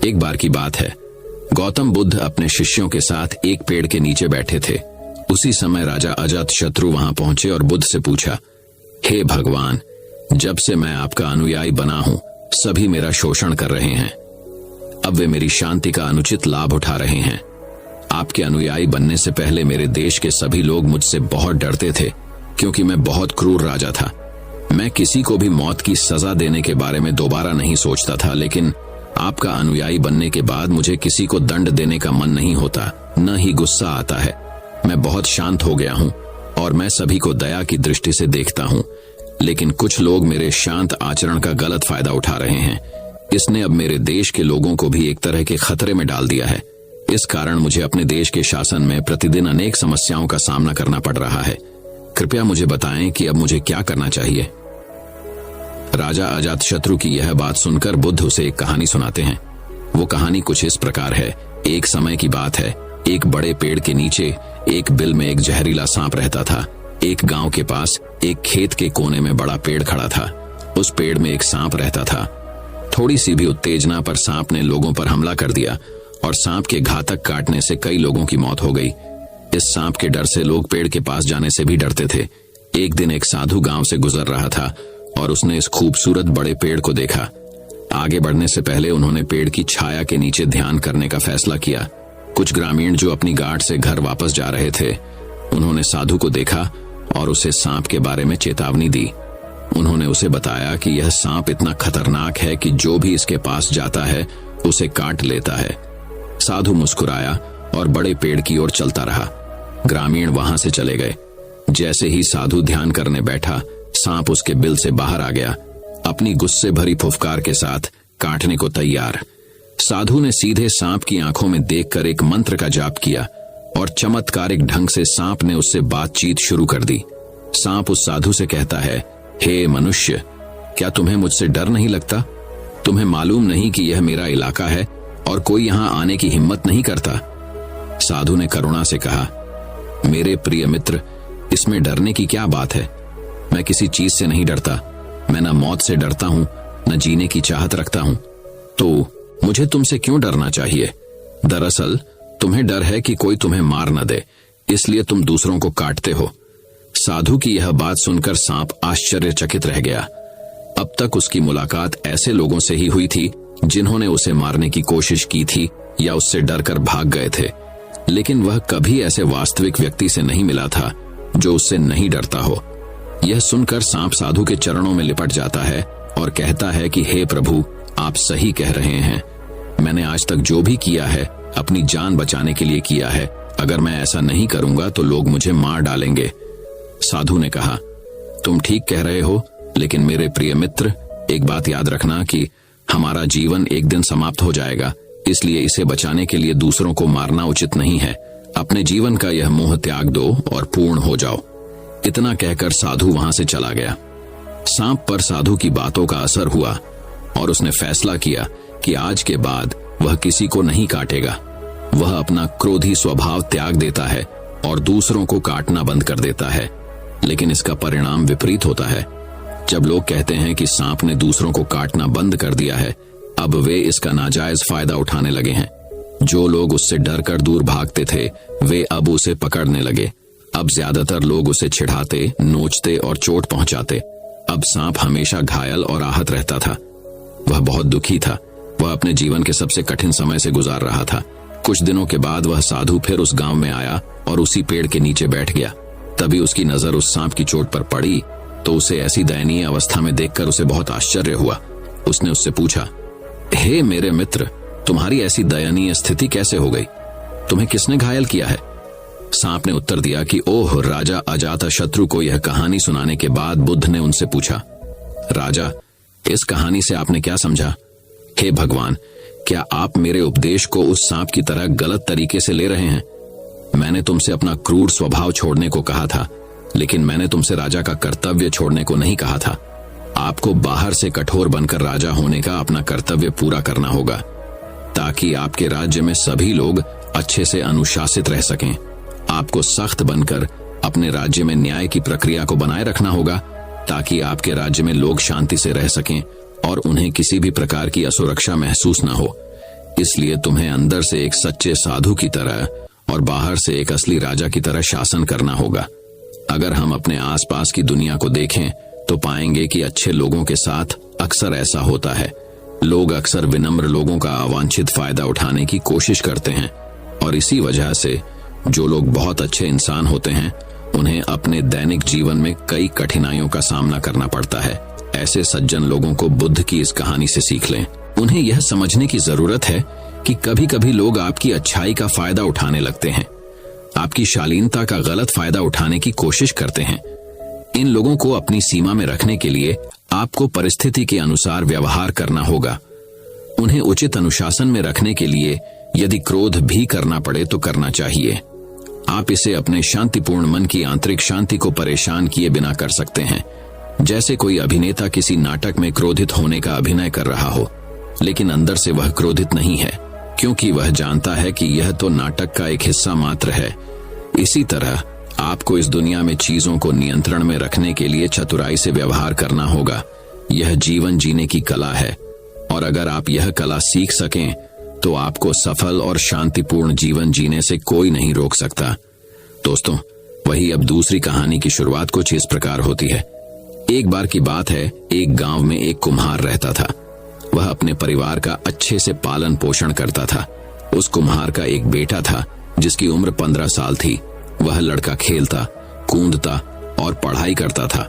एक बार की बात है, गौतम बुद्ध अपने शिष्यों के साथ एक पेड़ के नीचे बैठे थे। उसी समय राजा अजातशत्रु वहां पहुंचे और बुद्ध से पूछा, हे भगवान, जब से मैं आपका अनुयायी बना हूं, सभी मेरा शोषण कर रहे हैं। अब वे मेरी शांति का अनुचित लाभ उठा रहे हैं। आपके अनुयायी बनने से पहले मेरे देश के सभी लोग मुझसे बहुत डरते थे, क्योंकि मैं बहुत क्रूर राजा था। मैं किसी को भी मौत की सजा देने के बारे में दोबारा नहीं सोचता था, लेकिन आपका अनुयायी बनने के बाद मुझे किसी को दंड देने का मन नहीं होता, न ही गुस्सा आता है। मैं बहुत शांत हो गया हूं और मैं सभी को दया की दृष्टि से देखता हूं, लेकिन कुछ लोग मेरे शांत आचरण का गलत फायदा उठा रहे हैं। इसने अब मेरे देश के लोगों को भी एक तरह के खतरे में डाल दिया है। इस कारण मुझे अपने देश के शासन में प्रतिदिन अनेक समस्याओं का सामना करना पड़ रहा है। कृपया मुझे बताएं कि अब मुझे क्या करना चाहिए। राजा अजातशत्रु की यह बात सुनकर बुद्ध उसे एक कहानी सुनाते हैं। वो कहानी कुछ इस प्रकार है। एक समय की बात है, एक बड़े पेड़ के नीचे एक बिल में एक जहरीला सांप रहता था। एक गांव के पास एक खेत के कोने में बड़ा पेड़ खड़ा था। उस पेड़ में एक सांप रहता था। थोड़ी सी भी उत्तेजना पर सांप ने लोगों पर हमला कर दिया और सांप के घातक काटने से कई लोगों की मौत हो गई। इस सांप के डर से लोग पेड़ के पास जाने से भी डरते थे। एक दिन एक साधु गांव से गुजर रहा था और उसने इस खूबसूरत बड़े पेड़ को देखा। आगे बढ़ने से पहले उन्होंने पेड़ की छाया के नीचे ध्यान करने का फैसला किया। कुछ ग्रामीण जो अपनी गांठ से घर वापस जा रहे थे, उन्होंने साधु को देखा और उसे सांप के बारे में चेतावनी दी। उन्होंने उसे बताया कि यह सांप इतना खतरनाक है कि जो भी इसके पास जाता है उसे काट लेता है। साधु मुस्कुराया और बड़े पेड़ की ओर चलता रहा। ग्रामीण वहां से चले गए। जैसे ही साधु ध्यान करने बैठा, सांप उसके बिल से बाहर आ गया, अपनी गुस्से भरी फुफकार के साथ काटने को तैयार। साधु ने सीधे सांप की आंखों में देखकर एक मंत्र का जाप किया और चमत्कारिक ढंग से सांप ने उससे बातचीत शुरू कर दी। सांप उस साधु से कहता है, हे मनुष्य, क्या तुम्हें मुझसे डर नहीं लगता? तुम्हें मालूम नहीं कि यह मेरा इलाका है और कोई यहां आने की हिम्मत नहीं करता? साधु ने करुणा से कहा, मेरे प्रिय मित्र, इसमें डरने की क्या बात है? मैं किसी चीज से नहीं डरता। मैं न मौत से डरता हूं, न जीने की चाहत रखता हूं। तो मुझे तुमसे क्यों डरना चाहिए? दरअसल तुम्हें डर है कि कोई तुम्हें मार न दे, इसलिए तुम दूसरों को काटते हो। साधु की यह बात सुनकर सांप आश्चर्यचकित रह गया। अब तक उसकी मुलाकात ऐसे लोगों से ही हुई थी जिन्होंने उसे मारने की कोशिश की थी या उससे डरकर भाग गए थे, लेकिन वह कभी ऐसे वास्तविक व्यक्ति से नहीं मिला था जो उससे नहीं डरता हो। यह सुनकर सांप साधु के चरणों में लिपट जाता है और कहता है कि हे प्रभु, आप सही कह रहे हैं। मैंने आज तक जो भी किया है अपनी जान बचाने के लिए किया है। अगर मैं ऐसा नहीं करूंगा तो लोग मुझे मार डालेंगे। साधु ने कहा, तुम ठीक कह रहे हो, लेकिन मेरे प्रिय मित्र, एक बात याद रखना कि हमारा जीवन एक दिन समाप्त हो जाएगा, इसलिए इसे बचाने के लिए दूसरों को मारना उचित नहीं है। अपने जीवन का यह मोह त्याग दो और पूर्ण हो जाओ। इतना कहकर साधु वहां से चला गया। सांप पर साधु की बातों का असर हुआ और उसने फैसला किया कि आज के बाद वह किसी को नहीं काटेगा। वह अपना क्रोधी स्वभाव त्याग देता है और दूसरों को काटना बंद कर देता है। लेकिन इसका परिणाम विपरीत होता है। जब लोग कहते हैं कि सांप ने दूसरों को काटना बंद कर दिया है, अब वे इसका नाजायज फायदा उठाने लगे हैं। जो लोग उससे डरकर दूर भागते थे, वे अब उसे पकड़ने लगे। अब ज्यादातर लोग उसे छिड़ाते, नोचते और चोट पहुंचाते। अब सांप हमेशा घायल और आहत रहता था। वह बहुत दुखी था। वह अपने जीवन के सबसे कठिन समय से गुजार रहा था। कुछ दिनों के बाद वह साधु फिर उस गांव में आया और उसी पेड़ के नीचे बैठ गया। तभी उसकी नजर उस सांप की चोट पर पड़ी तो उसे ऐसी दयनीय अवस्था में देखकर उसे बहुत आश्चर्य हुआ। उसने उससे पूछा, हे मेरे मित्र, तुम्हारी ऐसी दयनीय स्थिति कैसे हो गई? तुम्हें किसने घायल किया है? सांप ने उत्तर दिया कि ओह, राजा अजातशत्रु को यह कहानी सुनाने के बाद बुद्ध ने उनसे पूछा, राजा, इस कहानी से आपने क्या समझा? हे भगवान, क्या आप मेरे उपदेश को उस सांप की तरह गलत तरीके से ले रहे हैं? मैंने तुमसे अपना क्रूर स्वभाव छोड़ने को कहा था, लेकिन मैंने तुमसे राजा का कर्तव्य छोड़ने को नहीं कहा था। आपको बाहर से कठोर बनकर राजा होने का अपना कर्तव्य पूरा करना होगा, ताकि आपके राज्य में सभी लोग अच्छे से अनुशासित रह सकें। आपको सख्त बनकर अपने राज्य में न्याय की प्रक्रिया को बनाए रखना होगा, ताकि आपके राज्य में लोग शांति से रह सकें और उन्हें किसी भी प्रकार की असुरक्षा महसूस न हो। इसलिए तुम्हें अंदर से एक सच्चे साधु की तरह और बाहर से एक असली राजा की तरह शासन करना होगा। अगर हम अपने आसपास की दुनिया को देखें तो पाएंगे कि अच्छे लोगों के साथ अक्सर ऐसा होता है। लोग अक्सर विनम्र लोगों का अवांछित फायदा उठाने की कोशिश करते हैं और इसी वजह से जो लोग बहुत अच्छे इंसान होते हैं उन्हें अपने दैनिक जीवन में कई कठिनाइयों का सामना करना पड़ता है। ऐसे सज्जन लोगों को बुद्ध की इस कहानी से सीख लें। उन्हें यह समझने की जरूरत है कि कभी कभी लोग आपकी अच्छाई का फायदा उठाने लगते हैं, आपकी शालीनता का गलत फायदा उठाने की कोशिश करते हैं। इन लोगों को अपनी सीमा में रखने के लिए आपको परिस्थिति के अनुसार व्यवहार करना होगा। उन्हें उचित अनुशासन में रखने के लिए यदि क्रोध भी करना पड़े तो करना चाहिए। आप इसे अपने शांतिपूर्ण मन की आंतरिक शांति को परेशान किए बिना कर सकते हैं। जैसे कोई अभिनेता किसी नाटक में क्रोधित होने का अभिनय कर रहा हो, लेकिन अंदर से वह क्रोधित नहीं है, क्योंकि वह जानता है कि यह तो नाटक का एक हिस्सा मात्र है। इसी तरह आपको इस दुनिया में चीजों को नियंत्रण में रखने के लिए चतुराई से व्यवहार करना होगा। यह जीवन जीने की कला है और अगर आप यह कला सीख सकें तो आपको सफल और शांतिपूर्ण जीवन जीने से कोई नहीं रोक सकता। दोस्तों, वही अब दूसरी कहानी की शुरुआत कुछ इस प्रकार होती है। एक बार की बात है, एक गांव में एक कुम्हार रहता था। वह अपने परिवार का अच्छे से पालन पोषण करता था। उस कुम्हार का एक बेटा था जिसकी उम्र 15 साल थी। वह लड़का खेलता, कूदता और पढ़ाई करता था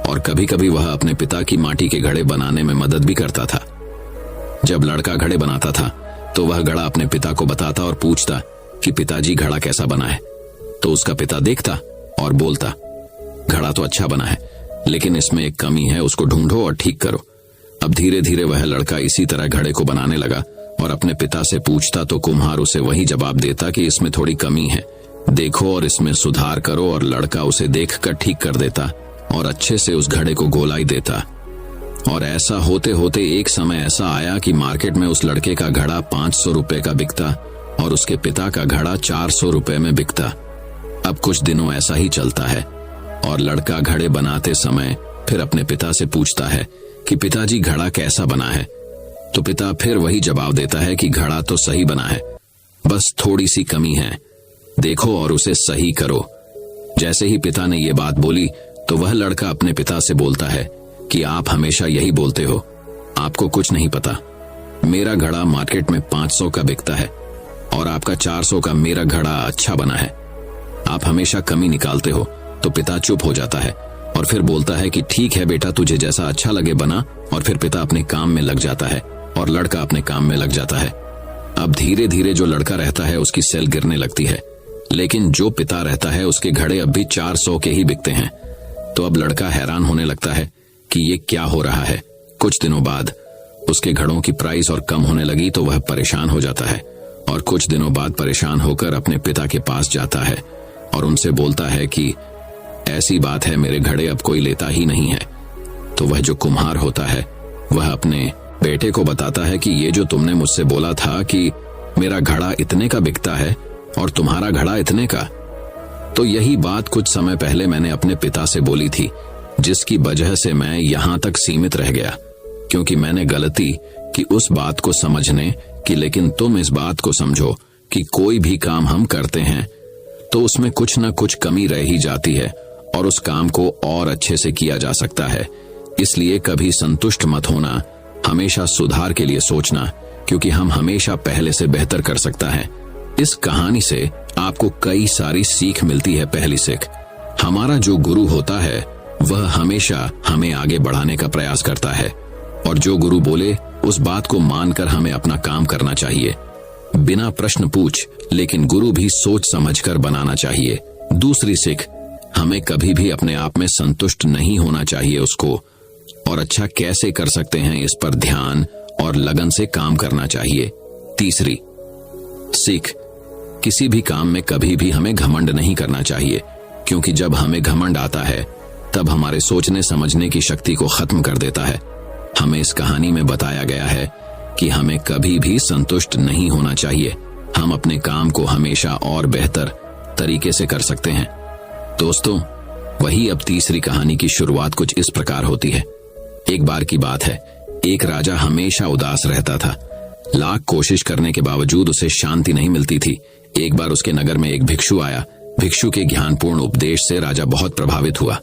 और कभी कभी वह अपने पिता की माटी के घड़े बनाने में मदद भी करता था। जब लड़का घड़े बनाता था तो वह घड़ा अपने पिता को बताता और पूछता कि पिताजी घड़ा कैसा बना है। तो उसका पिता देखता और बोलता, घड़ा तो अच्छा बना है, लेकिन इसमें एक कमी है, उसको ढूंढो और ठीक करो। अब धीरे धीरे वह लड़का इसी तरह घड़े को बनाने लगा और अपने पिता से पूछता तो कुम्हार उसे वही जवाब देता कि इसमें थोड़ी कमी है, देखो और इसमें सुधार करो। और लड़का उसे देखकर ठीक कर देता और अच्छे से उस घड़े को गोलाई देता। और ऐसा होते होते एक समय ऐसा आया कि मार्केट में उस लड़के का घड़ा 500 रुपए का बिकता और उसके पिता का घड़ा 400 रुपए में बिकता। अब कुछ दिनों ऐसा ही चलता है और लड़का घड़े बनाते समय फिर अपने पिता से पूछता है कि पिताजी घड़ा कैसा बना है। तो पिता फिर वही जवाब देता है कि घड़ा तो सही बना है, बस थोड़ी सी कमी है, देखो और उसे सही करो। जैसे ही पिता ने ये बात बोली तो वह लड़का अपने पिता से बोलता है कि आप हमेशा यही बोलते हो, आपको कुछ नहीं पता। मेरा घड़ा मार्केट में 500 का बिकता है और आपका 400 का मेरा घड़ा अच्छा बना है। आप हमेशा कमी निकालते हो। तो पिता चुप हो जाता है और फिर बोलता है कि ठीक है बेटा, तुझे जैसा अच्छा लगे बना। और फिर पिता अपने काम में लग जाता है और लड़का अपने काम में लग जाता है। अब धीरे धीरे जो लड़का रहता है उसकी सेल गिरने लगती है, लेकिन जो पिता रहता है उसके घड़े अब भी 400 के ही बिकते हैं। तो अब लड़का हैरान होने लगता है कि ये क्या हो रहा है। कुछ दिनों बाद उसके घड़ों की प्राइस और कम होने लगी तो वह परेशान हो जाता है और कुछ दिनों बाद परेशान होकर अपने पिता के पास जाता है और उनसे बोलता है कि ऐसी बात है, मेरे घड़े अब कोई लेता ही नहीं है। तो वह जो कुम्हार होता है वह अपने बेटे को बताता है कि ये जो तुमने मुझसे बोला था कि मेरा घड़ा इतने का बिकता है और तुम्हारा घड़ा इतने का, तो यही बात कुछ समय पहले मैंने अपने पिता से बोली थी, जिसकी वजह से मैं यहां तक सीमित रह गया, क्योंकि मैंने गलती की उस बात को समझने की। लेकिन तुम इस बात को समझो कि कोई भी काम हम करते हैं तो उसमें कुछ न कुछ कमी रह ही जाती है और उस काम को और अच्छे से किया जा सकता है। इसलिए कभी संतुष्ट मत होना, हमेशा सुधार के लिए सोचना, क्योंकि हम हमेशा पहले से बेहतर कर सकता है। इस कहानी से आपको कई सारी सीख मिलती है। पहली सीख, हमारा जो गुरु होता है वह हमेशा हमें आगे बढ़ाने का प्रयास करता है और जो गुरु बोले उस बात को मानकर हमें अपना काम करना चाहिए, बिना प्रश्न पूछ, लेकिन गुरु भी सोच समझकर बनाना चाहिए। दूसरी सीख, हमें कभी भी अपने आप में संतुष्ट नहीं होना चाहिए, उसको और अच्छा कैसे कर सकते हैं इस पर ध्यान और लगन से काम करना चाहिए। तीसरी सीख, किसी भी काम में कभी भी हमें घमंड नहीं करना चाहिए, क्योंकि जब हमें घमंड आता है तब हमारे सोचने समझने की शक्ति को खत्म कर देता है। हमें इस कहानी में बताया गया है कि हमें कभी भी संतुष्ट नहीं होना चाहिए। हम अपने काम को हमेशा और बेहतर तरीके से कर सकते हैं। दोस्तों, वही अब तीसरी कहानी की शुरुआत कुछ इस प्रकार होती है। एक बार की बात है, एक राजा हमेशा उदास रहता था। लाख कोशिश करने के बावजूद उसे शांति नहीं मिलती थी। एक बार उसके नगर में एक भिक्षु आया। भिक्षु के ज्ञानपूर्ण उपदेश से राजा बहुत प्रभावित हुआ।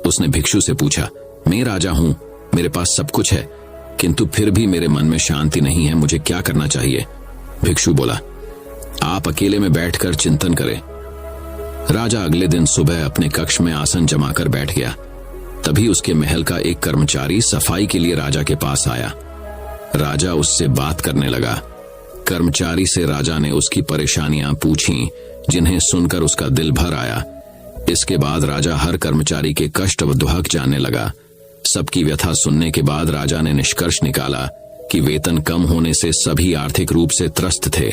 उसने भिक्षु से पूछा, मैं राजा हूं, मेरे पास सब कुछ है, किंतु फिर भी मेरे मन में शांति नहीं है, मुझे क्या करना चाहिए? भिक्षु बोला, आप अकेले में बैठकर चिंतन करें। राजा अगले दिन सुबह अपने कक्ष में आसन जमाकर बैठ गया। तभी उसके महल का एक कर्मचारी सफाई के लिए राजा के पास आया। राजा उससे बात करने लगा। कर्मचारी से राजा ने उसकी परेशानियां पूछी, जिन्हें सुनकर उसका दिल भर आया। इसके बाद राजा हर कर्मचारी के कष्ट व दुहक जानने लगा। सबकी व्यथा सुनने के बाद राजा ने निष्कर्ष निकाला कि वेतन कम होने से सभी आर्थिक रूप से त्रस्त थे।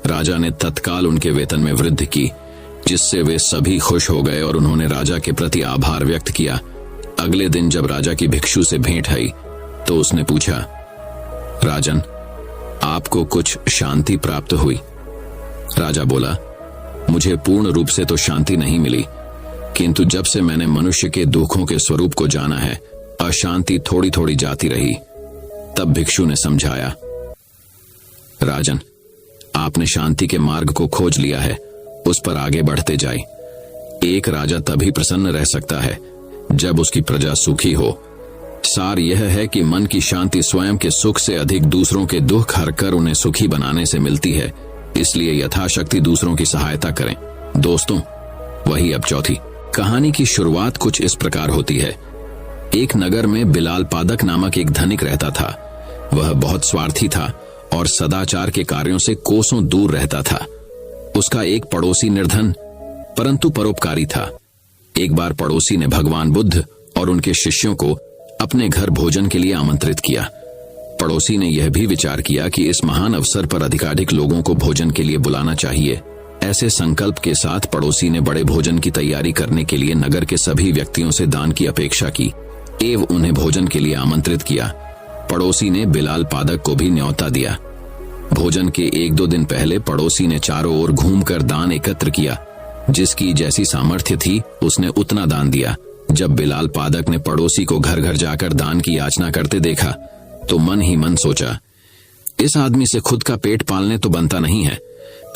राजा ने तत्काल उनके वेतन में वृद्धि की, जिससे वे सभी खुश हो गए और उन्होंने राजा के प्रति आभार व्यक्त किया। अगले दिन जब राजा की भिक्षु से भेंट हुई तो उसने पूछा, राजन, आपको कुछ शांति प्राप्त हुई? राजा बोला, मुझे पूर्ण रूप से तो शांति नहीं मिली, किंतु जब से मैंने मनुष्य के दुखों के स्वरूप को जाना है, अशांति थोड़ी थोड़ी जाती रही। तब भिक्षु ने समझाया, राजन, आपने शांति के मार्ग को खोज लिया है, उस पर आगे बढ़ते जाए। एक राजा तभी प्रसन्न रह सकता है जब उसकी प्रजा सुखी हो। सार यह है कि मन की शांति स्वयं के सुख से अधिक दूसरों के दुख हरकर उन्हें सुखी बनाने से मिलती है। इसलिए यथाशक्ति दूसरों की सहायता करें। दोस्तों, वही अब चौथी कहानी की शुरुआत कुछ इस प्रकार होती है। एक नगर में बिलाल पादक नामक एक धनिक रहता था। वह बहुत स्वार्थी था और सदाचार के कार्यों से कोसों दूर रहता था। उसका एक पड़ोसी निर्धन परंतु परोपकारी था। एक बार पड़ोसी ने भगवान बुद्ध और उनके शिष्यों को अपने घर भोजन के लिए आमंत्रित किया। पड़ोसी ने यह भी विचार किया कि इस महान अवसर पर अधिकाधिक लोगों को भोजन के लिए बुलाना चाहिए। ऐसे संकल्प के साथ पड़ोसी ने बड़े भोजन की तैयारी करने के लिए नगर के सभी व्यक्तियों से दान की अपेक्षा की एवं उन्हें भोजन के लिए आमंत्रित किया। पड़ोसी ने बिलाल पादक को भी न्योता दिया। भोजन के 1-2 दिन पहले पड़ोसी ने चारों ओर घूमकर दान एकत्र किया। जिसकी जैसी सामर्थ्य थी उसने उतना दान दिया। जब बिलाल पादक ने पड़ोसी को घर घर जाकर दान की याचना करते देखा तो मन ही मन सोचा, इस आदमी से खुद का पेट पालने तो बनता नहीं है,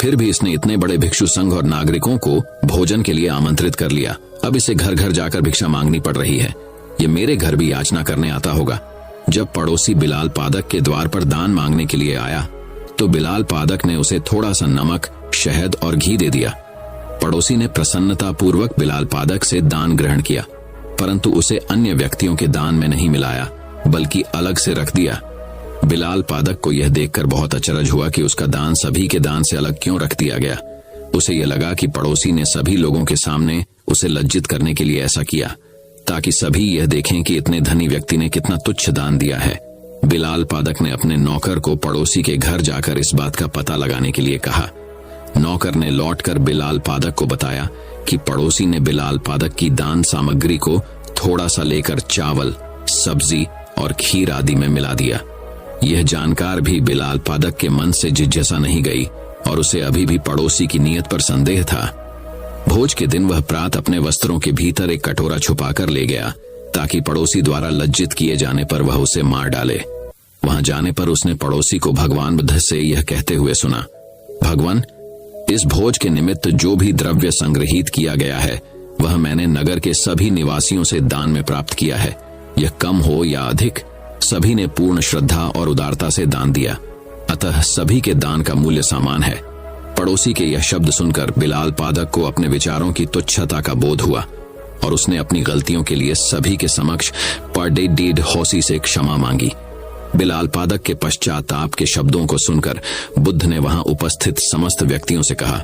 फिर भी इसने इतने बड़े भिक्षु संघ और नागरिकों को भोजन के लिए आमंत्रित कर लिया। अब इसे घर घर जाकर भिक्षा मांगनी पड़ रही है। ये मेरे घर भी याचना करने आता होगा। जब पड़ोसी बिलाल पादक के द्वार पर दान मांगने के लिए आया तो बिलाल पादक ने उसे थोड़ा सा नमक, शहद और घी दे दिया। पड़ोसी ने प्रसन्नता पूर्वक बिलाल पादक से दान ग्रहण किया, परंतु उसे अन्य व्यक्तियों के दान में नहीं मिलाया, बल्कि अलग से रख दिया। बिलाल पादक को यह देखकर बहुत अचरज हुआ कि उसका दान सभी के दान से अलग क्यों रख दिया गया। उसे यह लगा कि पड़ोसी ने सभी लोगों के सामने उसे लज्जित करने के लिए ऐसा किया, ताकि सभी यह देखें कि इतने धनी व्यक्ति ने कितना तुच्छ दान दिया है। बिलाल पादक ने अपने नौकर को पड़ोसी के घर जाकर इस बात का पता लगाने के लिए कहा। नौकर ने लौटकर बिलाल पादक को बताया कि पड़ोसी ने बिलाल पादक की दान सामग्री को थोड़ा सा लेकर चावल, सब्जी और खीर आदि में मिला दिया। यह जानकार भी बिलाल पादक के मन से जिज्ञासा नहीं गई और उसे अभी भी पड़ोसी की नीयत पर संदेह था। भोज के दिन वह प्रात अपने वस्त्रों के भीतर एक कटोरा छुपाकर ले गया, ताकि पड़ोसी द्वारा लज्जित किए जाने पर वह उसे मार डाले। वहां जाने पर उसने पड़ोसी को भगवान बुद्ध से यह कहते हुए सुना, भगवान, इस भोज के निमित्त जो भी द्रव्य संग्रहित किया गया है वह मैंने नगर के सभी निवासियों से दान में प्राप्त किया है। यह कम हो या अधिक, सभी ने पूर्ण श्रद्धा और उदारता से दान दिया, अतः सभी के दान का मूल्य समान है। पड़ोसी के यह शब्द सुनकर बिलाल पादक को अपने विचारों की तुच्छता का बोध हुआ और उसने अपनी गलतियों के लिए सभी के समक्ष परडेड हौसी से क्षमा मांगी। बिलाल पादक के पश्चाताप के शब्दों को सुनकर बुद्ध ने वहां उपस्थित समस्त व्यक्तियों से कहा,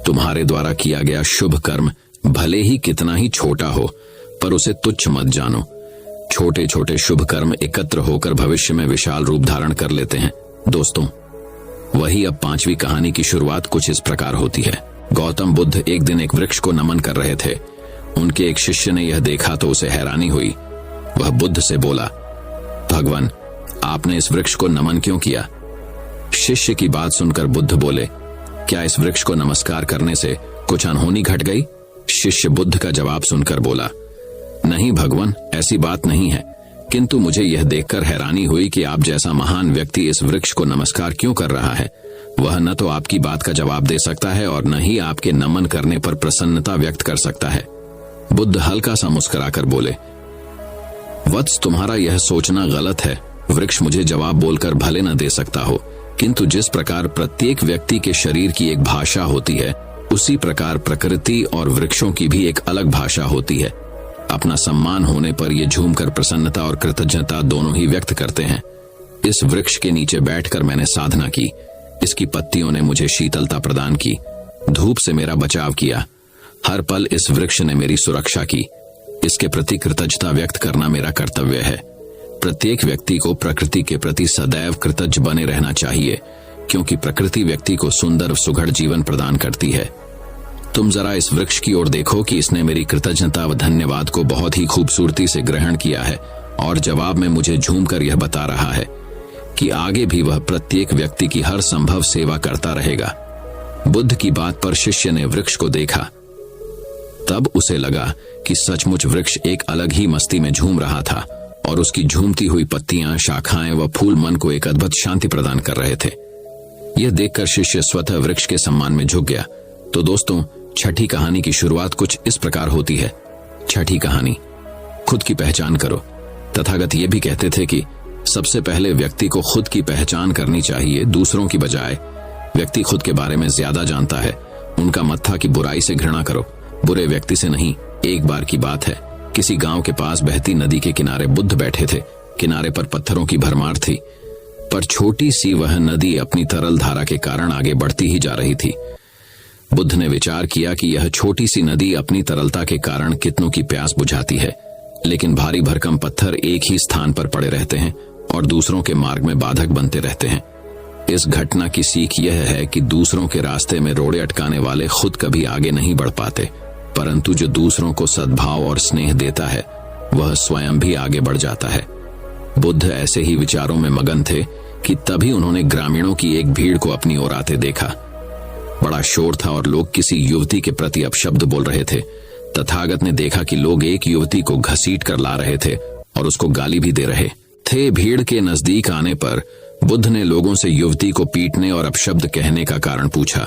तुम्हारे द्वारा किया गया शुभ कर्म भले ही कितना ही छोटा हो, पर उसे तुच्छ मत जानो। छोटे छोटे शुभ कर्म एकत्र होकर भविष्य में विशाल रूप धारण कर लेते हैं। दोस्तों, वही अब 5वीं कहानी की शुरुआत कुछ इस प्रकार होती है। गौतम बुद्ध एक दिन एक वृक्ष को नमन कर रहे थे। उनके एक शिष्य ने यह देखा तो उसे हैरानी हुई। वह बुद्ध से बोला, भगवान, आपने इस वृक्ष को नमन क्यों किया? शिष्य की बात सुनकर बुद्ध बोले, क्या इस वृक्ष को नमस्कार करने से कुछ अनहोनी घट गई? शिष्य बुद्ध का जवाब सुनकर बोला, नहीं भगवान, ऐसी बात नहीं है, किंतु मुझे यह देखकर हैरानी हुई कि आप जैसा महान व्यक्ति इस वृक्ष को नमस्कार क्यों कर रहा है। वह न तो आपकी बात का जवाब दे सकता है और न ही आपके नमन करने पर प्रसन्नता व्यक्त कर सकता है। बुद्ध हल्का सा मुस्कुराकर बोले, वत्स, तुम्हारा यह सोचना गलत है। वृक्ष मुझे जवाब बोलकर भले न दे सकता हो, किंतु जिस प्रकार प्रत्येक व्यक्ति के शरीर की एक भाषा होती है, उसी प्रकार प्रकृति और वृक्षों की भी एक अलग भाषा होती है। अपना सम्मान होने पर ये झूमकर प्रसन्नता और कृतज्ञता दोनों ही व्यक्त करते हैं। इस वृक्ष के नीचे बैठकर मैंने साधना की। इसकी पत्तियों ने मुझे शीतलता प्रदान की, धूप से मेरा बचाव किया। हर पल इस वृक्ष ने मेरी सुरक्षा की। इसके प्रति कृतज्ञता व्यक्त करना मेरा कर्तव्य है। प्रत्येक व्यक्ति को प्रकृति के प्रति सदैव कृतज्ञ बने रहना चाहिए, क्योंकि प्रकृति व्यक्ति को सुंदर सुघड़ जीवन प्रदान करती है। तुम जरा इस वृक्ष की ओर देखो कि इसने मेरी कृतज्ञता व धन्यवाद को बहुत ही खूबसूरती से ग्रहण किया है और जवाब में मुझे झूमकर यह बता रहा है कि आगे भी वह प्रत्येक व्यक्ति की हर संभव सेवा करता रहेगा। बुद्ध की बात पर शिष्य ने वृक्ष को देखा। तब उसे लगा कि सचमुच वृक्ष एक अलग ही मस्ती में झूम रहा था और उसकी झूमती हुई पत्तियां, शाखाएं व फूल मन को एक अद्भुत शांति प्रदान कर रहे थे। यह देखकर शिष्य स्वतः वृक्ष के सम्मान में झुक गया। तो दोस्तों, छठी कहानी की शुरुआत कुछ इस प्रकार होती है। छठी कहानी, खुद की पहचान करो। तथागत ये भी कहते थे कि सबसे पहले व्यक्ति को खुद की पहचान करनी चाहिए, दूसरों की बजाय। व्यक्ति खुद के बारे में ज्यादा जानता है। उनका मत था कि बुराई से घृणा करो, बुरे व्यक्ति से नहीं। एक बार की बात है, किसी गांव के पास बहती नदी के किनारे बुद्ध बैठे थे। किनारे पर पत्थरों की भरमार थी, पर छोटी सी वह नदी अपनी तरल धारा के कारण आगे बढ़ती ही जा रही थी। बुद्ध ने विचार किया कि यह छोटी सी नदी अपनी तरलता के कारण कितनों की प्यास बुझाती है, लेकिन भारी भरकम पत्थर एक ही स्थान पर पड़े रहते हैं और दूसरों के मार्ग में बाधक बनते रहते हैं। इस घटना की सीख यह है कि दूसरों के रास्ते में रोड़े अटकाने वाले खुद कभी आगे नहीं बढ़ पाते, परंतु जो दूसरों को सद्भाव और स्नेह देता है, वह स्वयं भी आगे बढ़ जाता है। बुद्ध ऐसे ही विचारों में मगन थे कि तभी उन्होंने ग्रामीणों की एक भीड़ को अपनी ओर आते देखा। बड़ा शोर था और लोग किसी युवती के प्रति अपशब्द बोल रहे थे। तथागत ने देखा कि लोग एक युवती को घसीट कर ला रहे थे और उसको गाली भी दे रहे थे। भीड़ के नजदीक आने पर बुद्ध ने लोगों से युवती को पीटने और अपशब्द कहने का कारण पूछा।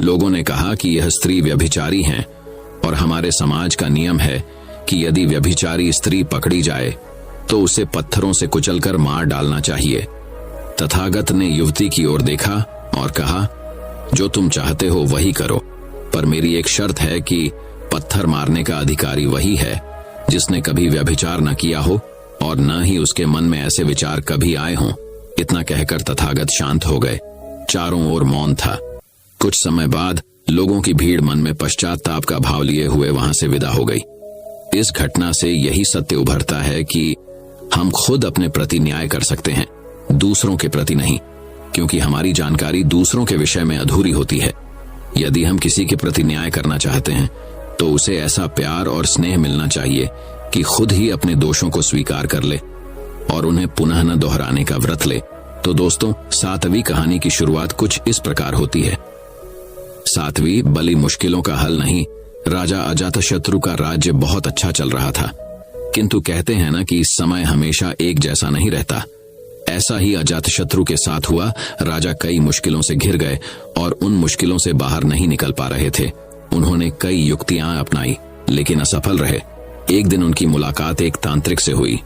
लोगों ने कहा कि यह स्त्री व्यभिचारी है और हमारे समाज का नियम है कि यदि व्यभिचारी स्त्री पकड़ी जाए तो उसे पत्थरों से कुचलकर मार डालना चाहिए। तथागत ने युवती की ओर देखा और कहा, जो तुम चाहते हो वही करो, पर मेरी एक शर्त है कि पत्थर मारने का अधिकारी वही है जिसने कभी व्यभिचार न किया हो और न ही उसके मन में ऐसे विचार कभी आए हों। इतना कहकर तथागत शांत हो गए। चारों ओर मौन था। कुछ समय बाद लोगों की भीड़ मन में पश्चाताप का भाव लिए हुए वहां से विदा हो गई। इस घटना से यही सत्य उभरता है कि हम खुद अपने प्रति न्याय कर सकते हैं, दूसरों के प्रति नहीं, क्योंकि हमारी जानकारी दूसरों के विषय में अधूरी होती है। यदि हम किसी के प्रति न्याय करना चाहते हैं तो उसे ऐसा प्यार और स्नेह मिलना चाहिए कि खुद ही अपने दोषों को स्वीकार कर ले और उन्हें पुनः न दोहराने का व्रत ले। तो दोस्तों, 7वीं कहानी की शुरुआत कुछ इस प्रकार होती है। 7वीं बली मुश्किलों का हल नहीं। राजा अजातशत्रु का राज्य बहुत अच्छा चल रहा था, किंतु कहते हैं ना कि समय हमेशा एक जैसा नहीं रहता। ऐसा ही अजातशत्रु के साथ हुआ। राजा कई मुश्किलों से घिर गए और उन मुश्किलों से बाहर नहीं निकल पा रहे थे। उन्होंने कई युक्तियां अपनाई, लेकिन असफल रहे। एक दिन उनकी मुलाकात एक तांत्रिक से हुई।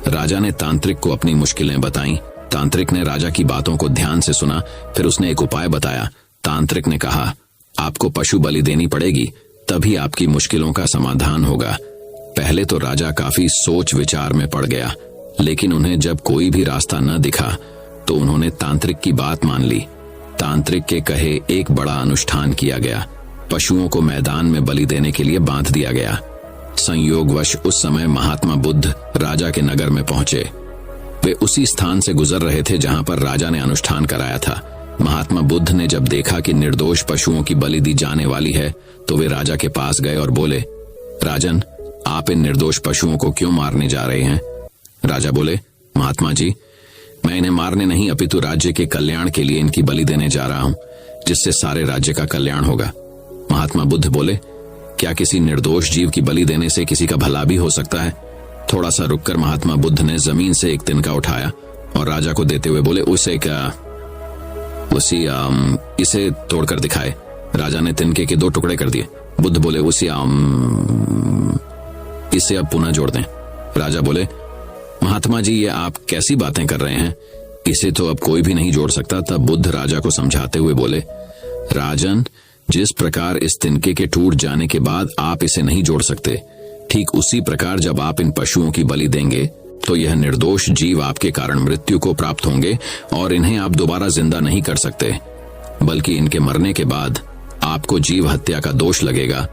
राजा ने तांत्रिक को अपनी मुश्किलें बताईं। तांत्रिक ने राजा की बातों को ध्यान से सुना, फिर उसने एक उपाय बताया। तांत्रिक ने कहा, आपको पशु बलि देनी पड़ेगी, तभी आपकी मुश्किलों का समाधान होगा। पहले तो राजा काफी सोच विचार में पड़ गया, लेकिन उन्हें जब कोई भी रास्ता न दिखा तो उन्होंने तांत्रिक की बात मान ली। तांत्रिक के कहे एक बड़ा अनुष्ठान किया गया। पशुओं को मैदान में बलि देने के लिए बांध दिया गया। संयोगवश उस समय महात्मा बुद्ध राजा के नगर में पहुंचे। वे उसी स्थान से गुजर रहे थे जहां पर राजा ने अनुष्ठान कराया था। महात्मा बुद्ध ने जब देखा कि निर्दोष पशुओं की बलि दी जाने वाली है तो वे राजा के पास गए और बोले, राजन, आप इन निर्दोष पशुओं को क्यों मारने जा रहे हैं? राजा बोले, महात्मा जी, मैं इन्हें मारने नहीं अपितु राज्य के कल्याण के लिए इनकी बलि देने जा रहा हूं, जिससे सारे राज्य का कल्याण होगा। महात्मा बुद्ध बोले, क्या किसी निर्दोष जीव की बलि देने से किसी का भला भी हो सकता है? थोड़ा सा रुककर महात्मा बुद्ध ने जमीन से एक तिनका उठाया और राजा को देते हुए बोले, इसे तोड़कर दिखाए। राजा ने तिनके के 2 टुकड़े कर दिए। बुद्ध बोले, इसे अब पुनः जोड़ दें। राजा बोले, महात्मा जी, ये आप कैसी बातें कर रहे हैं, इसे तो अब कोई भी नहीं जोड़ सकता। तब बुद्ध राजा को समझाते हुए बोले, राजन, जिस प्रकार इस तिनके के टूट जाने के बाद आप इसे नहीं जोड़ सकते, ठीक उसी प्रकार जब आप इन पशुओं की बलि देंगे तो यह निर्दोष जीव आपके कारण मृत्यु को प्राप्त होंगे और इन्हें आप दोबारा जिंदा नहीं कर सकते, बल्कि इनके मरने के बाद आपको जीव हत्या का दोष लगेगा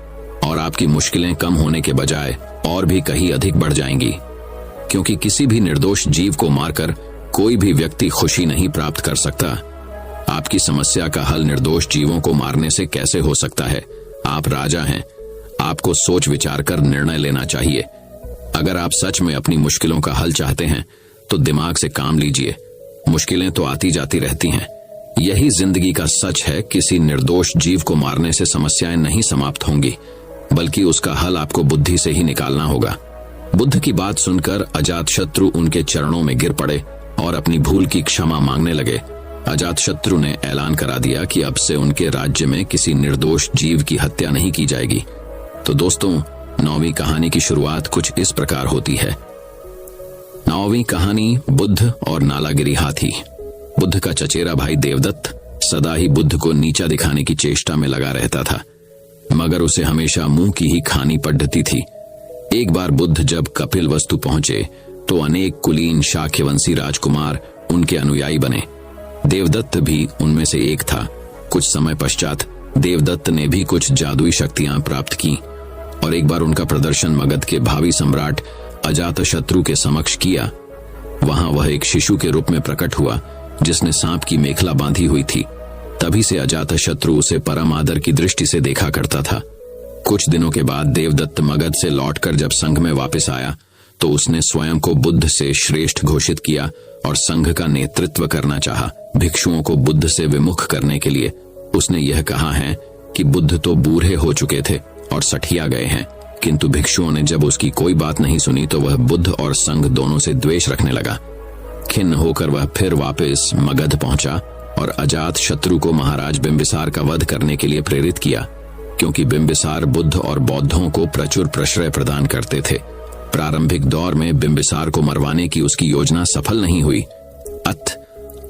और आपकी मुश्किलें कम होने के बजाय और भी कहीं अधिक बढ़ जाएंगी, क्योंकि किसी भी निर्दोष जीव को मारकर कोई भी व्यक्ति खुशी नहीं प्राप्त कर सकता। आपकी समस्या का हल निर्दोष जीवों को मारने से कैसे हो सकता है? आप राजा हैं, आपको सोच विचार कर निर्णय लेना चाहिए। अगर आप सच में अपनी मुश्किलों का हल चाहते हैं तो दिमाग से काम लीजिए। मुश्किलें तो आती जाती रहती हैं, यही जिंदगी का सच है। किसी निर्दोष जीव को मारने से समस्याएं नहीं समाप्त होंगी, बल्कि उसका हल आपको बुद्धि से ही निकालना होगा। बुद्ध की बात सुनकर अजातशत्रु उनके चरणों में गिर पड़े और अपनी भूल की क्षमा मांगने लगे। अजातशत्रु ने ऐलान करा दिया कि अब से उनके राज्य में किसी निर्दोष जीव की हत्या नहीं की जाएगी। तो दोस्तों, 9वीं कहानी की शुरुआत कुछ इस प्रकार होती है। 9वीं कहानी, बुद्ध और नालागिरी हाथी। बुद्ध का चचेरा भाई देवदत्त सदा ही बुद्ध को नीचा दिखाने की चेष्टा में लगा रहता था, मगर उसे हमेशा मुंह की ही खानी पड़ती थी। एक बार बुद्ध जब कपिल वस्तु पहुंचे तो अनेक कुलीन शाक्यवंशी राजकुमार उनके अनुयायी बने। देवदत्त भी उनमें से एक था। कुछ समय पश्चात देवदत्त ने भी कुछ जादुई शक्तियां प्राप्त की और एक बार उनका प्रदर्शन मगध के भावी सम्राट अजातशत्रु के समक्ष किया। वहां वह एक शिशु के रूप में प्रकट हुआ जिसने सांप की मेखला बांधी हुई थी। तभी से अजातशत्रु उसे परम आदर की दृष्टि से देखा करता था। कुछ दिनों के बाद देवदत्त मगध से लौटकर जब संघ में वापस आया तो उसने स्वयं को बुद्ध से श्रेष्ठ घोषित किया और संघ का नेतृत्व करना चाहा। भिक्षुओं को बुद्ध से विमुख करने के लिए उसने यह कहा है कि बुद्ध तो बूढ़े हो चुके थे और सठिया गए हैं, किंतु भिक्षुओं ने जब उसकी कोई बात नहीं सुनी तो वह बुद्ध और संघ दोनों से द्वेष रखने लगा। खिन्न होकर वह फिर वापस मगध पहुंचा और अजातशत्रु को महाराज बिंबिसार का वध करने के लिए प्रेरित किया, क्योंकि बिंबिसार बुद्ध और बौद्धों को प्रचुर प्रश्रय प्रदान करते थे। प्रारंभिक दौर में बिंबिसार को मरवाने की उसकी योजना सफल नहीं हुई।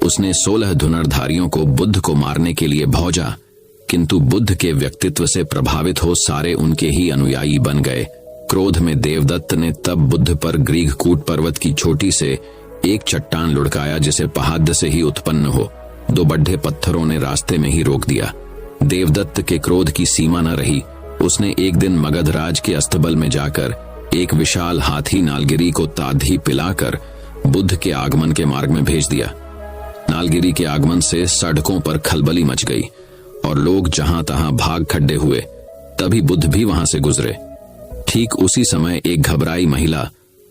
उसने 16 धनुर्धारियों को बुद्ध को मारने के लिए भौजा, किंतु बुद्ध के व्यक्तित्व से प्रभावित हो सारे उनके ही अनुयायी बन गए। क्रोध में देवदत्त ने तब बुद्ध पर ग्रीघकूट पर्वत की चोटी से एक चट्टान लुढ़काया जिसे पहाड़ से ही उत्पन्न हो। 2 बड़े पत्थरों ने रास्ते में ही रोक दिया। देवदत्त के क्रोध की सीमा न रही। उसने एक दिन मगधराज के अस्तबल में जाकर एक विशाल हाथी नालगिरी को ताधी पिलाकर बुद्ध के आगमन के मार्ग में भेज दिया। नालगिरी के आगमन से सड़कों पर खलबली मच गई और लोग जहां तहां भाग खड्डे हुए। तभी बुद्ध भी वहां से गुजरे। ठीक उसी समय एक घबराई महिला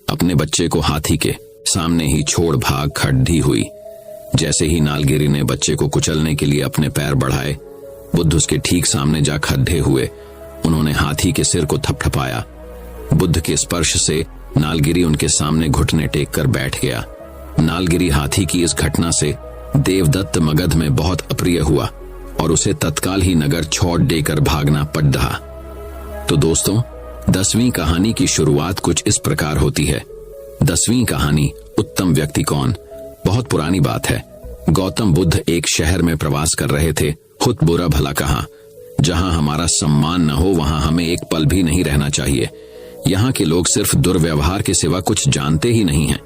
अपने बच्चे को हाथी के सामने ही छोड़ भाग खड़ी हुई। जैसे ही नालगिरी ने बच्चे को कुचलने के लिए अपने पैर बढ़ाए, बुद्ध उसके ठीक सामने जा खड़े हुए। उन्होंने हाथी के सिर को थपथपाया। बुद्ध के स्पर्श से नालगिरी उनके सामने घुटने टेक कर बैठ गया। नालगिरी हाथी की इस घटना से देवदत्त मगध में बहुत अप्रिय हुआ और उसे तत्काल ही नगर छोड़ देकर भागना पड़ रहा। तो दोस्तों, 10वीं कहानी की शुरुआत कुछ इस प्रकार होती है। 10वीं कहानी, उत्तम व्यक्ति कौन। बहुत पुरानी बात है। गौतम बुद्ध एक शहर में प्रवास कर रहे थे। खुद बुरा भला कहाँ। जहां हमारा सम्मान न हो वहां हमें एक पल भी नहीं रहना चाहिए। यहाँ के लोग सिर्फ दुर्व्यवहार के सिवा कुछ जानते ही नहीं हैं।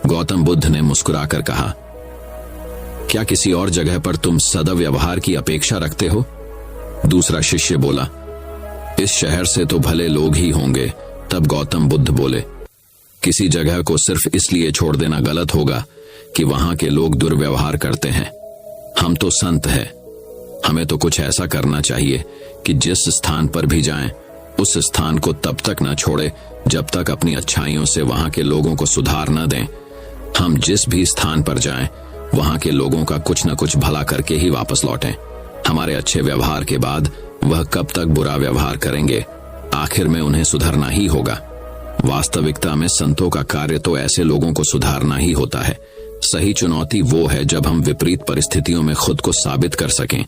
गौतम बुद्ध ने मुस्कुराकर कहा, क्या किसी और जगह पर तुम सद्व्यवहार की अपेक्षा रखते हो? दूसरा शिष्य बोला, इस शहर से तो भले लोग ही होंगे। तब गौतम बुद्ध बोले, किसी जगह को सिर्फ इसलिए छोड़ देना गलत होगा कि वहां के लोग दुर्व्यवहार करते हैं। हम तो संत हैं, हमें तो कुछ ऐसा करना चाहिए कि जिस स्थान पर भी जाएं, उस स्थान को तब तक न छोड़े जब तक अपनी अच्छाइयों से वहां के लोगों को सुधार न दें। हम जिस भी स्थान पर जाएं, वहां के लोगों का कुछ न कुछ भला करके ही वापस लौटें। हमारे अच्छे व्यवहार के बाद वह कब तक बुरा व्यवहार करेंगे, आखिर में उन्हें सुधरना ही होगा। वास्तविकता में संतों का कार्य तो ऐसे लोगों को सुधारना ही होता है। सही चुनौती वो है जब हम विपरीत परिस्थितियों में खुद को साबित कर सकें।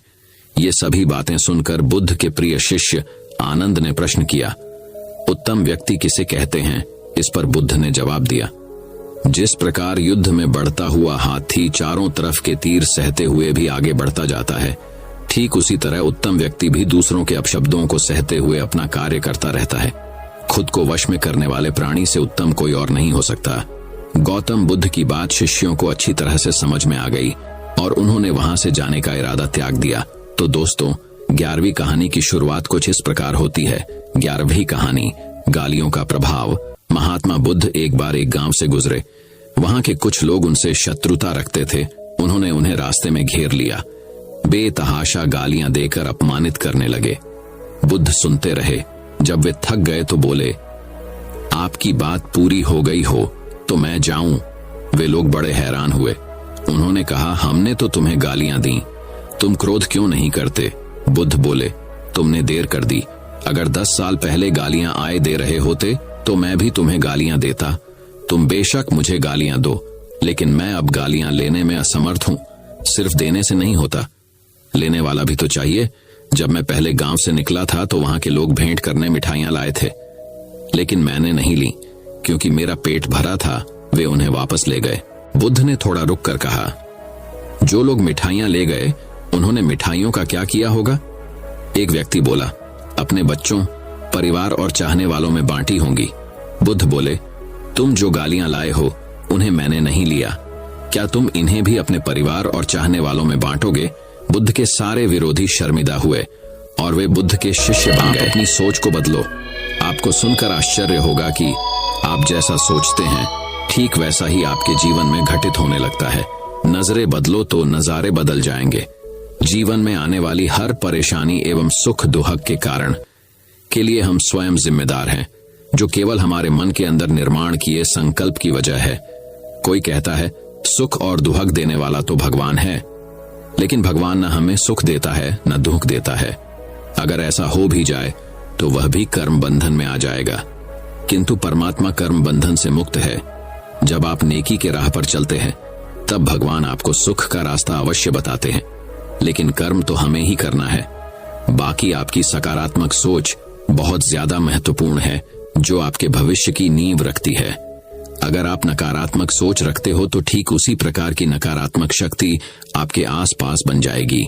ये सभी बातें सुनकर बुद्ध के प्रिय शिष्य आनंद ने प्रश्न किया, उत्तम व्यक्ति किसे कहते हैं? इस पर बुद्ध ने जवाब दिया, जिस प्रकार युद्ध में बढ़ता हुआ हाथी चारों तरफ के तीर सहते हुए भी आगे बढ़ता जाता है, ठीक उसी तरह उत्तम व्यक्ति भी दूसरों के अपशब्दों को सहते हुए अपना कार्य करता रहता है। खुद को वश में करने वाले प्राणी से उत्तम कोई और नहीं हो सकता। गौतम बुद्ध की बात शिष्यों को अच्छी तरह से समझ में आ गई और उन्होंने वहां से जाने का इरादा त्याग दिया। तो दोस्तों, 11वीं कहानी की शुरुआत कुछ इस प्रकार होती है। 11वीं कहानी, गालियों का प्रभाव। महात्मा बुद्ध एक बार एक गांव से गुजरे। वहां के कुछ लोग उनसे शत्रुता रखते थे। उन्होंने उन्हें रास्ते में घेर लिया, बेतहाशा गालियां देकर अपमानित करने लगे। बुद्ध सुनते रहे। जब वे थक गए तो बोले, आपकी बात पूरी हो गई हो तो मैं जाऊं? वे लोग बड़े हैरान हुए। उन्होंने कहा, हमने तो तुम्हें गालियां दी, तुम क्रोध क्यों नहीं करते? बुद्ध बोले, तुमने देर कर दी। अगर 10 साल पहले गालियां आए दे रहे होते तो मैं भी तुम्हें गालियां देता। तुम बेशक मुझे गालियां दो, लेकिन मैं अब गालियां लेने में असमर्थ हूं। सिर्फ देने से नहीं होता, लेने वाला भी तो चाहिए। जब मैं पहले गांव से निकला था तो वहां के लोग भेंट करने मिठाइयां लाए थे, लेकिन मैंने नहीं ली क्योंकि मेरा पेट भरा था। वे उन्हें वापस ले गए। बुद्ध ने थोड़ा रुक कर कहा, जो लोग मिठाइयां ले गए उन्होंने मिठाइयों का क्या किया होगा? एक व्यक्ति बोला, अपने बच्चों, परिवार और चाहने वालों में बांटी होंगी। बुद्ध बोले, तुम जो गालियां लाए हो उन्हें मैंने नहीं लिया, क्या तुम इन्हें भी अपने परिवार और चाहने वालों में बांटोगे? बुद्ध के सारे विरोधी शर्मिंदा हुए और वे बुद्ध के शिष्य बन गए। अपनी सोच को बदलो। आपको सुनकर आश्चर्य होगा कि आप जैसा सोचते हैं ठीक वैसा ही आपके जीवन में घटित होने लगता है। नजरें बदलो तो नजारे बदल जाएंगे। जीवन में आने वाली हर परेशानी एवं सुख दुहक के कारण के लिए हम स्वयं जिम्मेदार हैं, जो केवल हमारे मन के अंदर निर्माण किए संकल्प की वजह है। कोई कहता है सुख और दुहक देने वाला तो भगवान है, लेकिन भगवान न हमें सुख देता है न दुख देता है। अगर ऐसा हो भी जाए तो वह भी कर्म बंधन में आ जाएगा, किंतु परमात्मा कर्म बंधन से मुक्त है। जब आप नेकी के राह पर चलते हैं तब भगवान आपको सुख का रास्ता अवश्य बताते हैं, लेकिन कर्म तो हमें ही करना है। बाकी आपकी सकारात्मक सोच बहुत ज्यादा महत्वपूर्ण है, जो आपके भविष्य की नींव रखती है। अगर आप नकारात्मक सोच रखते हो तो ठीक उसी प्रकार की नकारात्मक शक्ति आपके आसपास बन जाएगी,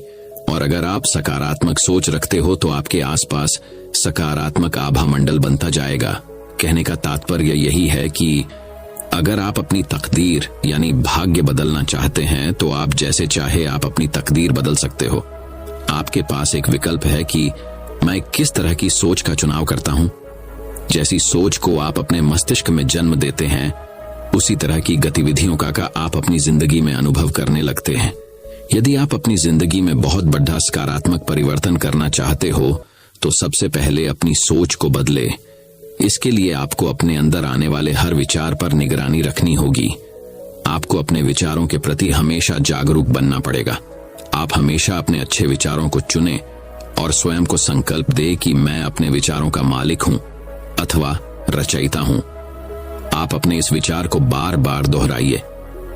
और अगर आप सकारात्मक सोच रखते हो तो आपके आसपास सकारात्मक आभा मंडल बनता जाएगा। कहने का तात्पर्य यही है कि अगर आप अपनी तकदीर यानी भाग्य बदलना चाहते हैं तो आप जैसे चाहे आप अपनी तकदीर बदल सकते हो। आपके पास एक विकल्प है कि मैं किस तरह की सोच का चुनाव करता हूं। जैसी सोच को आप अपने मस्तिष्क में जन्म देते हैं, उसी तरह की गतिविधियों का आप अपनी जिंदगी में अनुभव करने लगते हैं। यदि आप अपनी जिंदगी में बहुत बड़ा सकारात्मक परिवर्तन करना चाहते हो तो सबसे पहले अपनी सोच को बदले। इसके लिए आपको अपने अंदर आने वाले हर विचार पर निगरानी रखनी होगी। आपको अपने विचारों के प्रति हमेशा जागरूक बनना पड़ेगा। आप हमेशा अपने अच्छे विचारों को चुनें और स्वयं को संकल्प दे कि मैं अपने विचारों का मालिक हूं अथवा रचयिता हूं। आप अपने इस विचार को बार बार दोहराइए,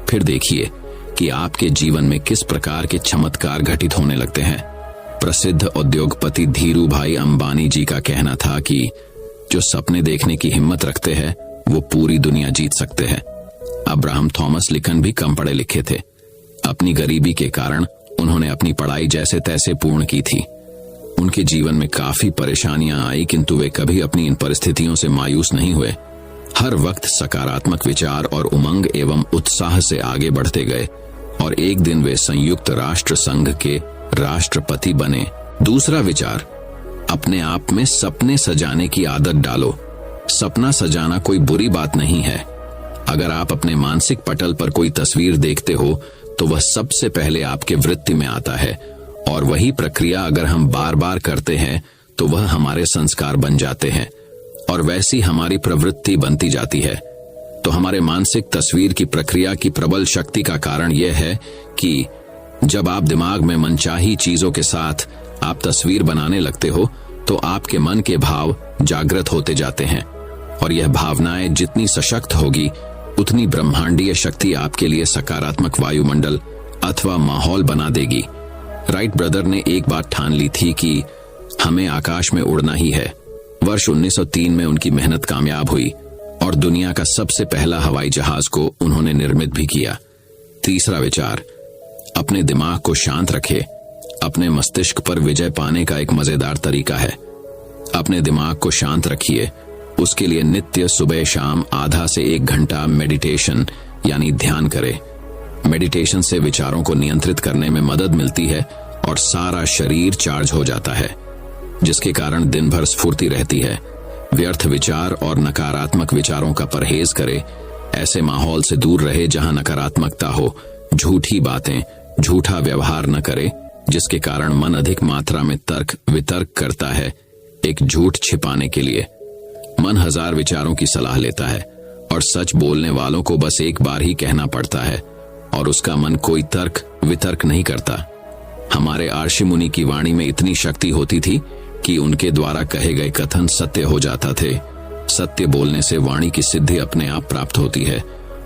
फिर देखिए कि आपके जीवन में किस प्रकार के चमत्कार घटित होने लगते हैं। प्रसिद्ध उद्योगपति धीरू भाई अंबानी जी का कहना था कि जो सपने देखने की हिम्मत रखते हैं वो पूरी दुनिया जीत सकते हैं। अब्राहम थॉमस लिंकन भी कम पढ़े लिखे थे। अपनी गरीबी के कारण उन्होंने अपनी पढ़ाई जैसे तैसे पूर्ण की थी। उनके जीवन में काफी परेशानियां आई, किंतु वे कभी अपनी इन परिस्थितियों से मायूस नहीं हुए। हर वक्त सकारात्मक विचार और उमंग एवं उत्साह से आगे बढ़ते गए और एक दिन वे संयुक्त राष्ट्र संघ के राष्ट्रपति बने। दूसरा विचार, अपने आप में सपने सजाने की आदत डालो। सपना सजाना कोई बुरी बात नहीं है। अगर आप अपने मानसिक पटल पर कोई तस्वीर देखते हो तो वह सबसे पहले आपके वृत्ति में आता है, और वही प्रक्रिया अगर हम बार बार करते हैं तो वह हमारे संस्कार बन जाते हैं और वैसी हमारी प्रवृत्ति बनती जाती है। तो हमारे मानसिक तस्वीर की प्रक्रिया की प्रबल शक्ति का कारण यह है कि जब आप दिमाग में मनचाही चीजों के साथ आप तस्वीर बनाने लगते हो तो आपके मन के भाव जागृत होते जाते हैं और यह भावनाएं जितनी सशक्त होगी उतनी ब्रह्मांडीय शक्ति आपके लिए सकारात्मक वायुमंडल अथवा माहौल बना देगी। राइट ब्रदर ने एक बात ठान ली थी कि हमें आकाश में उड़ना ही है। वर्ष 1903 में उनकी मेहनत कामयाब हुई और दुनिया का सबसे पहला हवाई जहाज को उन्होंने निर्मित भी किया। तीसरा विचार, अपने दिमाग को शांत रखें। अपने मस्तिष्क पर विजय पाने का एक मजेदार तरीका है। अपने दिमाग को शांत रखिए। उसके लिए नित्य सुबह शाम आधा से 1 घंटा मेडिटेशन यानी ध्यान करें। मेडिटेशन से विचारों को नियंत्रित करने में मदद मिलती है और सारा शरीर चार्ज हो जाता है, जिसके कारण दिन भर स्फूर्ति रहती है। व्यर्थ विचार और नकारात्मक विचारों का परहेज करें। ऐसे माहौल से दूर रहे जहां नकारात्मकता हो। झूठी बातें, झूठा व्यवहार न करें जिसके कारण मन अधिक मात्रा में तर्क वितर्क करता है एक झूठ छिपाने के लिए। मन 1000 विचारों की सलाह लेता है और सच बोलने वालों को बस एक बार ही कहना पड़ता है और उसका मन कोई तर्क वितर्क नहीं करता। हमारे आर्षि मुनि की वाणी में इतनी शक्ति होती थी कि उनके द्वारा कहे गए कथन सत्य हो जाता थे। सत्य बोलने से वाणी की सिद्धि अपने आप प्राप्त होती है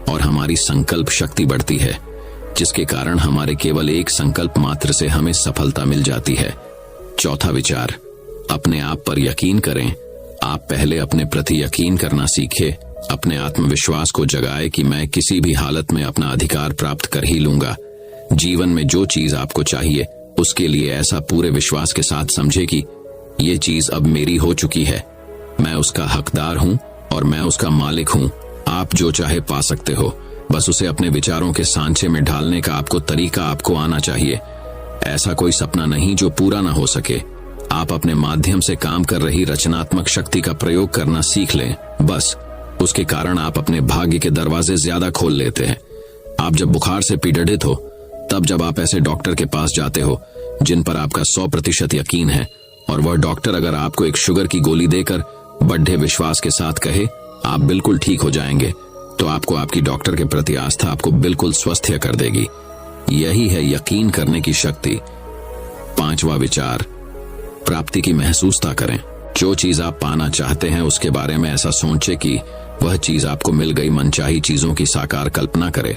और हमारी संकल्प शक्ति बढ़ती है, जिसके कारण हमारे केवल एक संकल्प मात्र से हमें सफलता मिल जाती है। चौथा विचार, अपने आप पर यकीन करें। आप पहले अपने प्रति यकीन करना सीखें। अपने आत्मविश्वास को जगाए कि मैं किसी भी हालत में अपना अधिकार प्राप्त कर ही लूंगा। जीवन में जो चीज आपको चाहिए उसके लिए ऐसा पूरे विश्वास के साथ समझे कि ये चीज अब मेरी हो चुकी है, मैं उसका हकदार हूं और मैं उसका मालिक हूं। आप जो चाहे पा सकते हो, बस उसे अपने विचारों के सांचे में ढालने का आपको तरीका आपको आना चाहिए। ऐसा कोई सपना नहीं जो पूरा ना हो सके। आप अपने माध्यम से काम कर रही रचनात्मक शक्ति का प्रयोग करना सीख लें। बस उसके कारण आप अपने भाग्य के दरवाजे ज्यादा खोल लेते हैं। आप जब बुखार से पीड़ित हो, तब जब आप ऐसे डॉक्टर के पास जाते हो जिन पर आपका 100% यकीन है और वह डॉक्टर अगर आपको एक शुगर की गोली देकर बड़े विश्वास के साथ कहे आप बिल्कुल ठीक हो जाएंगे, तो आपको आपकी डॉक्टर के प्रति आस्था आपको बिल्कुल स्वस्थ कर देगी। यही है यकीन करने की शक्ति। 5वां विचार, प्राप्ति की महसूसता करें। जो चीज आप पाना चाहते हैं उसके बारे में ऐसा सोचें कि वह चीज आपको मिल गई। मनचाही चीजों की साकार कल्पना करें।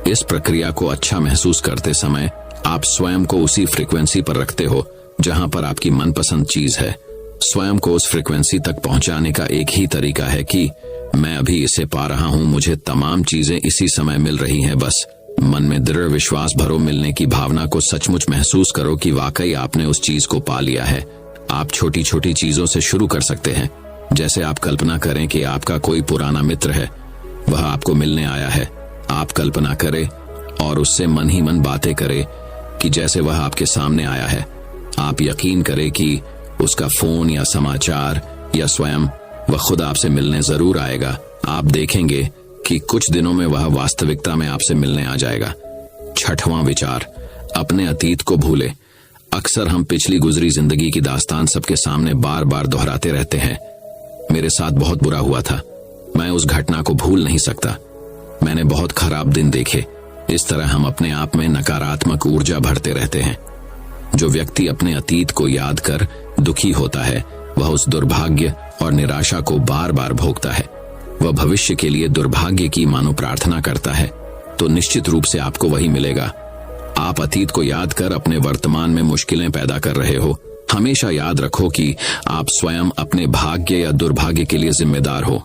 इस प्रक्रिया को अच्छा महसूस करते समय आप स्वयं को उसी फ्रीक्वेंसी पर रखते हो जहां पर आपकी मनपसंद चीज है। स्वयं को उस फ्रीक्वेंसी तक पहुंचाने का एक ही तरीका है कि मैं अभी इसे पा रहा हूं, मुझे तमाम चीजें इसी समय मिल रही हैं। बस मन में दृढ़ विश्वास भरो। मिलने की भावना को सचमुच महसूस करो कि वाकई आपने उस चीज को पा लिया है। आप छोटी छोटी चीजों से शुरू कर सकते हैं। जैसे आप कल्पना करें कि आपका कोई पुराना मित्र है, वह आपको मिलने आया है। आप कल्पना करें और उससे मन ही मन बातें करें कि जैसे वह आपके सामने आया है। आप यकीन करें कि उसका फोन या समाचार या स्वयं वह खुद आपसे मिलने जरूर आएगा। आप देखेंगे कि कुछ दिनों में वह वास्तविकता में आपसे मिलने आ जाएगा। 6वां विचार, अपने अतीत को भूलें। अक्सर हम पिछली गुजरी जिंदगी की दास्तान सबके सामने बार बार दोहराते रहते हैं। मेरे साथ बहुत बुरा हुआ था, मैं उस घटना को भूल नहीं सकता। मैंने बहुत खराब दिन देखे। इस तरह हम अपने आप में नकारात्मक ऊर्जा भरते रहते हैं। जो व्यक्ति अपने अतीत को याद कर दुखी होता है, वह उस दुर्भाग्य और निराशा को बार बार भोगता है। वह भविष्य के लिए दुर्भाग्य की मानो प्रार्थना करता है, तो निश्चित रूप से आपको वही मिलेगा। आप अतीत को याद कर अपने वर्तमान में मुश्किलें पैदा कर रहे हो। हमेशा याद रखो कि आप स्वयं अपने भाग्य या दुर्भाग्य के लिए जिम्मेदार हो।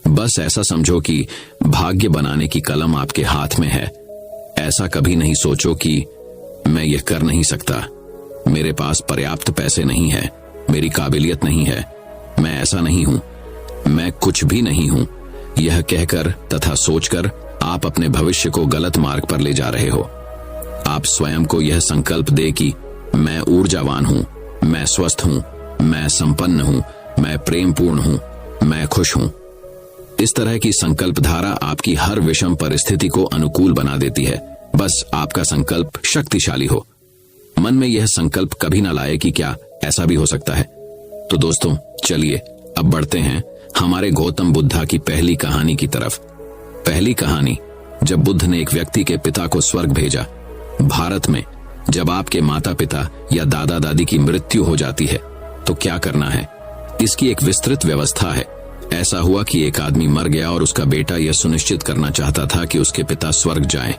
बस ऐसा समझो कि भाग्य बनाने की कलम आपके हाथ में है। ऐसा कभी नहीं सोचो कि मैं यह कर नहीं सकता, मेरे पास पर्याप्त पैसे नहीं है, मेरी काबिलियत नहीं है, मैं ऐसा नहीं हूं, मैं कुछ भी नहीं हूं। यह कहकर तथा सोचकर आप अपने भविष्य को गलत मार्ग पर ले जा रहे हो। आप स्वयं को यह संकल्प दे कि मैं ऊर्जावान हूं, मैं स्वस्थ हूं, मैं संपन्न हूं, मैं प्रेमपूर्ण हूं, मैं खुश हूं। इस तरह की संकल्प धारा आपकी हर विषम परिस्थिति को अनुकूल बना देती है। बस आपका संकल्प शक्तिशाली हो। मन में यह संकल्प कभी ना लाए कि क्या ऐसा भी हो सकता है। तो दोस्तों, चलिए अब बढ़ते हैं हमारे गौतम बुद्धा की पहली कहानी की तरफ। पहली कहानी, जब बुद्ध ने एक व्यक्ति के पिता को स्वर्ग भेजा। भारत में जब आपके माता पिता या दादा दादी की मृत्यु हो जाती है तो क्या करना है, इसकी एक विस्तृत व्यवस्था है। ऐसा हुआ कि एक आदमी मर गया और उसका बेटा यह सुनिश्चित करना चाहता था कि उसके पिता स्वर्ग जाएं।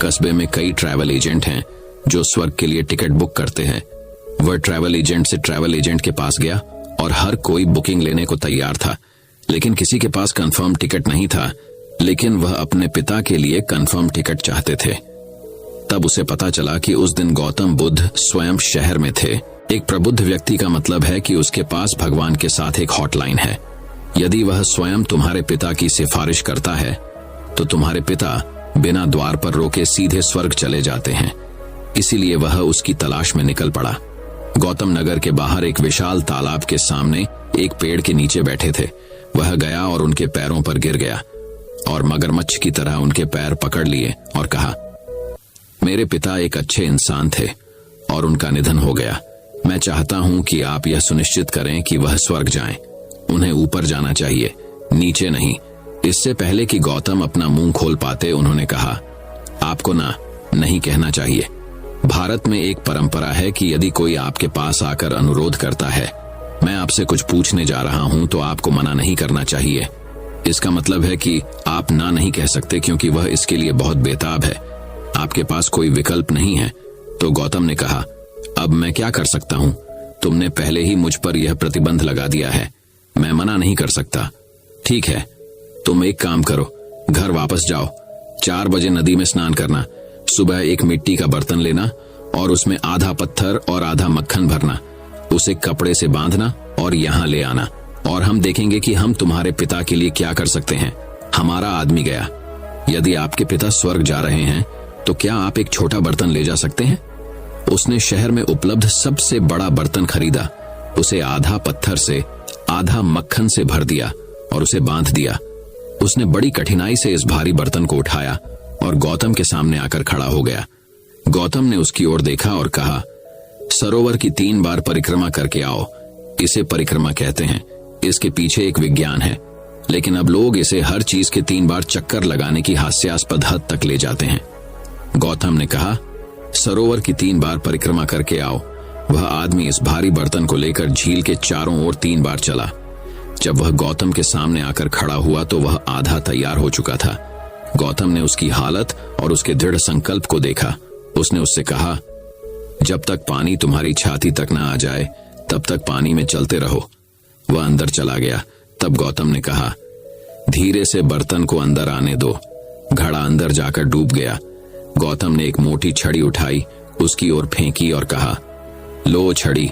कस्बे में कई ट्रैवल एजेंट हैं जो स्वर्ग के लिए टिकट बुक करते हैं। वह ट्रैवल एजेंट से ट्रैवल एजेंट के पास गया और हर कोई बुकिंग लेने को तैयार था, लेकिन किसी के पास कंफर्म टिकट नहीं था। लेकिन वह अपने पिता के लिए कंफर्म टिकट चाहते थे। तब उसे पता चला कि उस दिन गौतम बुद्ध स्वयं शहर में थे। एक प्रबुद्ध व्यक्ति का मतलब है कि उसके पास भगवान के साथ एक हॉटलाइन है। यदि वह स्वयं तुम्हारे पिता की सिफारिश करता है तो तुम्हारे पिता बिना द्वार पर रोके सीधे स्वर्ग चले जाते हैं। इसीलिए वह उसकी तलाश में निकल पड़ा। गौतम नगर के बाहर एक विशाल तालाब के सामने एक पेड़ के नीचे बैठे थे। वह गया और उनके पैरों पर गिर गया और मगरमच्छ की तरह उनके पैर पकड़ लिए और कहा, मेरे पिता एक अच्छे इंसान थे और उनका निधन हो गया। मैं चाहता हूं कि आप यह सुनिश्चित करें कि वह स्वर्ग जाएं। उन्हें ऊपर जाना चाहिए, नीचे नहीं। इससे पहले कि गौतम अपना मुंह खोल पाते उन्होंने कहा, आपको नहीं कहना चाहिए। भारत में एक परंपरा है कि यदि कोई आपके पास आकर अनुरोध करता है, मैं आपसे कुछ पूछने जा रहा हूं, तो आपको मना नहीं करना चाहिए। इसका मतलब है कि आप नहीं कह सकते क्योंकि वह इसके लिए बहुत बेताब है। आपके पास कोई विकल्प नहीं है। तो गौतम ने कहा, अब मैं क्या कर सकता हूं? तुमने पहले ही मुझ पर यह प्रतिबंध लगा दिया है, मैं मना नहीं कर सकता। ठीक है, तुम एक काम करो, घर वापस जाओ। 4 बजे नदी में स्नान करना। सुबह एक मिट्टी का बर्तन लेना और उसमें आधा पत्थर और आधा मक्खन भरना। उसे कपड़े से बांधना और यहाँ ले आना, और हम देखेंगे कि हम तुम्हारे पिता के लिए क्या कर सकते हैं। हमारा आदमी गया। यदि आपके पिता स्वर्ग जा रहे हैं तो क्या आप एक छोटा बर्तन ले जा सकते हैं? उसने शहर में उपलब्ध सबसे बड़ा बर्तन खरीदा, उसे आधा पत्थर से आधा मक्खन से भर दिया और उसे बांध दिया। उसने बड़ी कठिनाई से इस भारी बर्तन को उठाया और गौतम के सामने आकर खड़ा हो गया। गौतम ने उसकी ओर देखा और कहा, सरोवर की 3 बार परिक्रमा करके आओ। इसे परिक्रमा कहते हैं। इसके पीछे एक विज्ञान है, लेकिन अब लोग इसे हर चीज के 3 बार चक्कर लगाने की हास्यास्पद हद तक ले जाते हैं। गौतम ने कहा, सरोवर की 3 बार परिक्रमा करके आओ। वह आदमी इस भारी बर्तन को लेकर झील के चारों ओर 3 बार चला। जब वह गौतम के सामने आकर खड़ा हुआ तो वह आधा तैयार हो चुका था। गौतम ने उसकी हालत और उसके दृढ़ संकल्प को देखा। उसने उससे कहा, जब तक पानी तुम्हारी छाती तक न आ जाए तब तक पानी में चलते रहो। वह अंदर चला गया। तब गौतम ने कहा, धीरे से बर्तन को अंदर आने दो। घड़ा अंदर जाकर डूब गया। गौतम ने एक मोटी छड़ी उठाई, उसकी ओर फेंकी और कहा, लो छड़ी,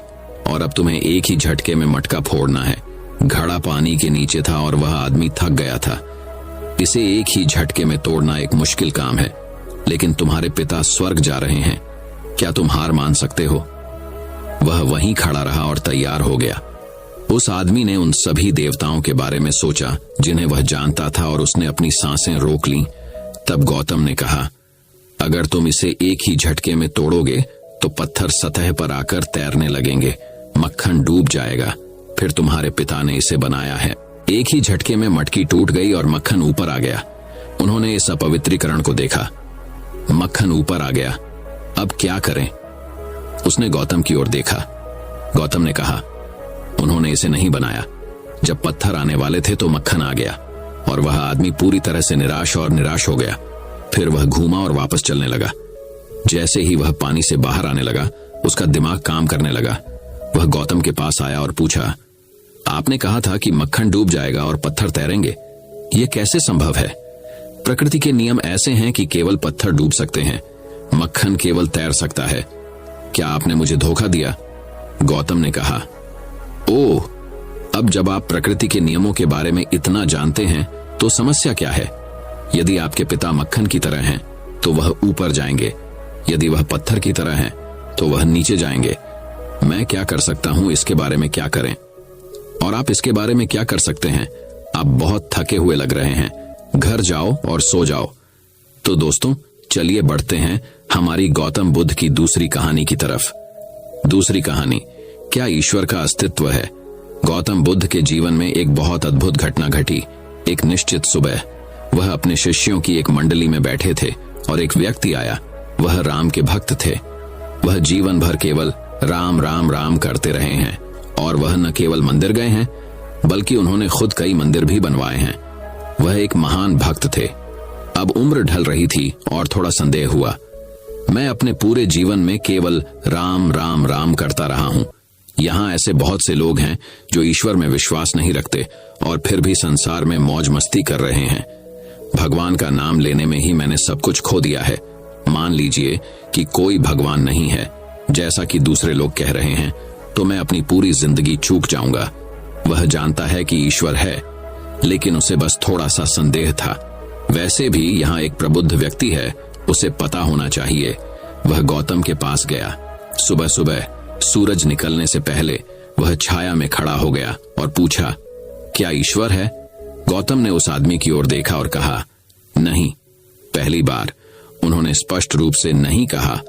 और अब तुम्हें एक ही झटके में मटका फोड़ना है। घड़ा पानी के नीचे था और वह आदमी थक गया था। इसे एक ही झटके में तोड़ना एक मुश्किल काम है, लेकिन तुम्हारे पिता स्वर्ग जा रहे हैं। क्या तुम हार मान सकते हो? वह वहीं खड़ा रहा और तैयार हो गया। उस आदमी ने उन सभी देवताओं के बारे में सोचा जिन्हें वह जानता था और उसने अपनी सांसें रोक लीं। तब गौतम ने कहा, अगर तुम इसे एक ही झटके में तोड़ोगे तो पत्थर सतह पर आकर तैरने लगेंगे, मक्खन डूब जाएगा। फिर तुम्हारे पिता ने इसे बनाया है। एक ही झटके में मटकी टूट गई और मक्खन ऊपर आ गया। उन्होंने इस अपवित्रीकरण को देखा। मक्खन ऊपर आ गया, अब क्या करें? उसने गौतम की ओर देखा। गौतम ने कहा, उन्होंने इसे नहीं बनाया। जब पत्थर आने वाले थे तो मक्खन आ गया और वह आदमी पूरी तरह से निराश हो गया। फिर वह घूमा और वापस चलने लगा। जैसे ही वह पानी से बाहर आने लगा, उसका दिमाग काम करने लगा। वह गौतम के पास आया और पूछा, आपने कहा था कि मक्खन डूब जाएगा और पत्थर तैरेंगे, यह कैसे संभव है? प्रकृति के नियम ऐसे हैं कि केवल पत्थर डूब सकते हैं, मक्खन केवल तैर सकता है। क्या आपने मुझे धोखा दिया? गौतम ने कहा, ओह, अब जब आप प्रकृति के नियमों के बारे में इतना जानते हैं तो समस्या क्या है? यदि आपके पिता मक्खन की तरह हैं तो वह ऊपर जाएंगे, यदि वह पत्थर की तरह हैं तो वह नीचे जाएंगे। मैं क्या कर सकता हूं, इसके बारे में क्या करें? और आप इसके बारे में क्या कर सकते हैं? आप बहुत थके हुए लग रहे हैं, घर जाओ और सो जाओ। तो दोस्तों, चलिए बढ़ते हैं हमारी गौतम बुद्ध की दूसरी कहानी की तरफ। दूसरी कहानी, क्या ईश्वर का अस्तित्व है? गौतम बुद्ध के जीवन में एक बहुत अद्भुत घटना घटी। एक निश्चित सुबह वह अपने शिष्यों की एक मंडली में बैठे थे और एक व्यक्ति आया। वह राम के भक्त थे। वह जीवन भर केवल राम राम राम करते रहे हैं और वह न केवल मंदिर गए हैं बल्कि उन्होंने खुद कई मंदिर भी बनवाए हैं। वह एक महान भक्त थे। अब उम्र ढल रही थी और थोड़ा संदेह हुआ। मैं अपने पूरे जीवन में केवल राम राम राम करता रहा हूं। यहाँ ऐसे बहुत से लोग हैं जो ईश्वर में विश्वास नहीं रखते और फिर भी संसार में मौज मस्ती कर रहे हैं। भगवान का नाम लेने में ही मैंने सब कुछ खो दिया है। मान लीजिए कि कोई भगवान नहीं है, जैसा कि दूसरे लोग कह रहे हैं, तो मैं अपनी पूरी जिंदगी चूक जाऊंगा। वह जानता है कि ईश्वर है, लेकिन उसे बस थोड़ा सा संदेह था। वैसे भी यहाँ एक प्रबुद्ध व्यक्ति है, उसे पता होना चाहिए। वह गौतम के पास गया। सुबह सुबह सूरज निकलने से पहले वह छाया में खड़ा हो गया और पूछा, क्या ईश्वर है? गौतम ने उस आदमी की ओर देखा और कहा, नहीं। पहली बार उन्होंने स्पष्ट रूप से नहीं कहा।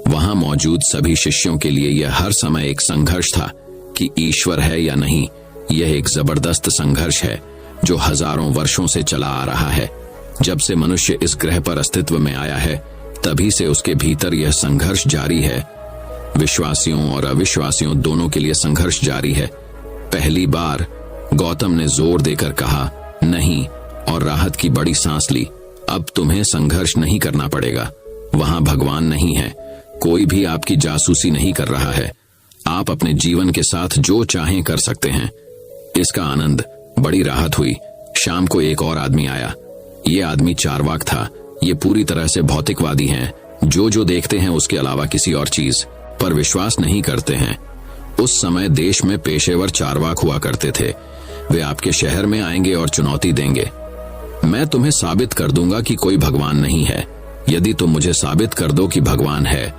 वहां मौजूद सभी शिष्यों के लिए यह हर समय एक संघर्ष था कि ईश्वर है या नहीं। यह एक जबरदस्त संघर्ष है जो हजारों वर्षों से चला आ रहा है। जब से मनुष्य इस ग्रह पर अस्तित्व में आया है, तभी से उसके भीतर यह संघर्ष जारी है। विश्वासियों और अविश्वासियों दोनों के लिए संघर्ष जारी है। पहली बार गौतम ने जोर देकर कहा नहीं और राहत की बड़ी सांस ली। अब तुम्हें संघर्ष नहीं करना पड़ेगा। वहां भगवान नहीं है, कोई भी आपकी जासूसी नहीं कर रहा है। आप अपने जीवन के साथ जो चाहें कर सकते हैं। इसका आनंद, बड़ी राहत हुई। शाम को एक और आदमी आया। ये आदमी चारवाक था। ये पूरी तरह से भौतिकवादी हैं, जो देखते हैं उसके अलावा किसी और चीज पर विश्वास नहीं करते हैं। उस समय देश में पेशेवर चारवाक हुआ करते थे। वे आपके शहर में आएंगे और चुनौती देंगे, मैं तुम्हें साबित कर दूंगा कि कोई भगवान नहीं है। यदि तुम मुझे साबित कर दो कि भगवान है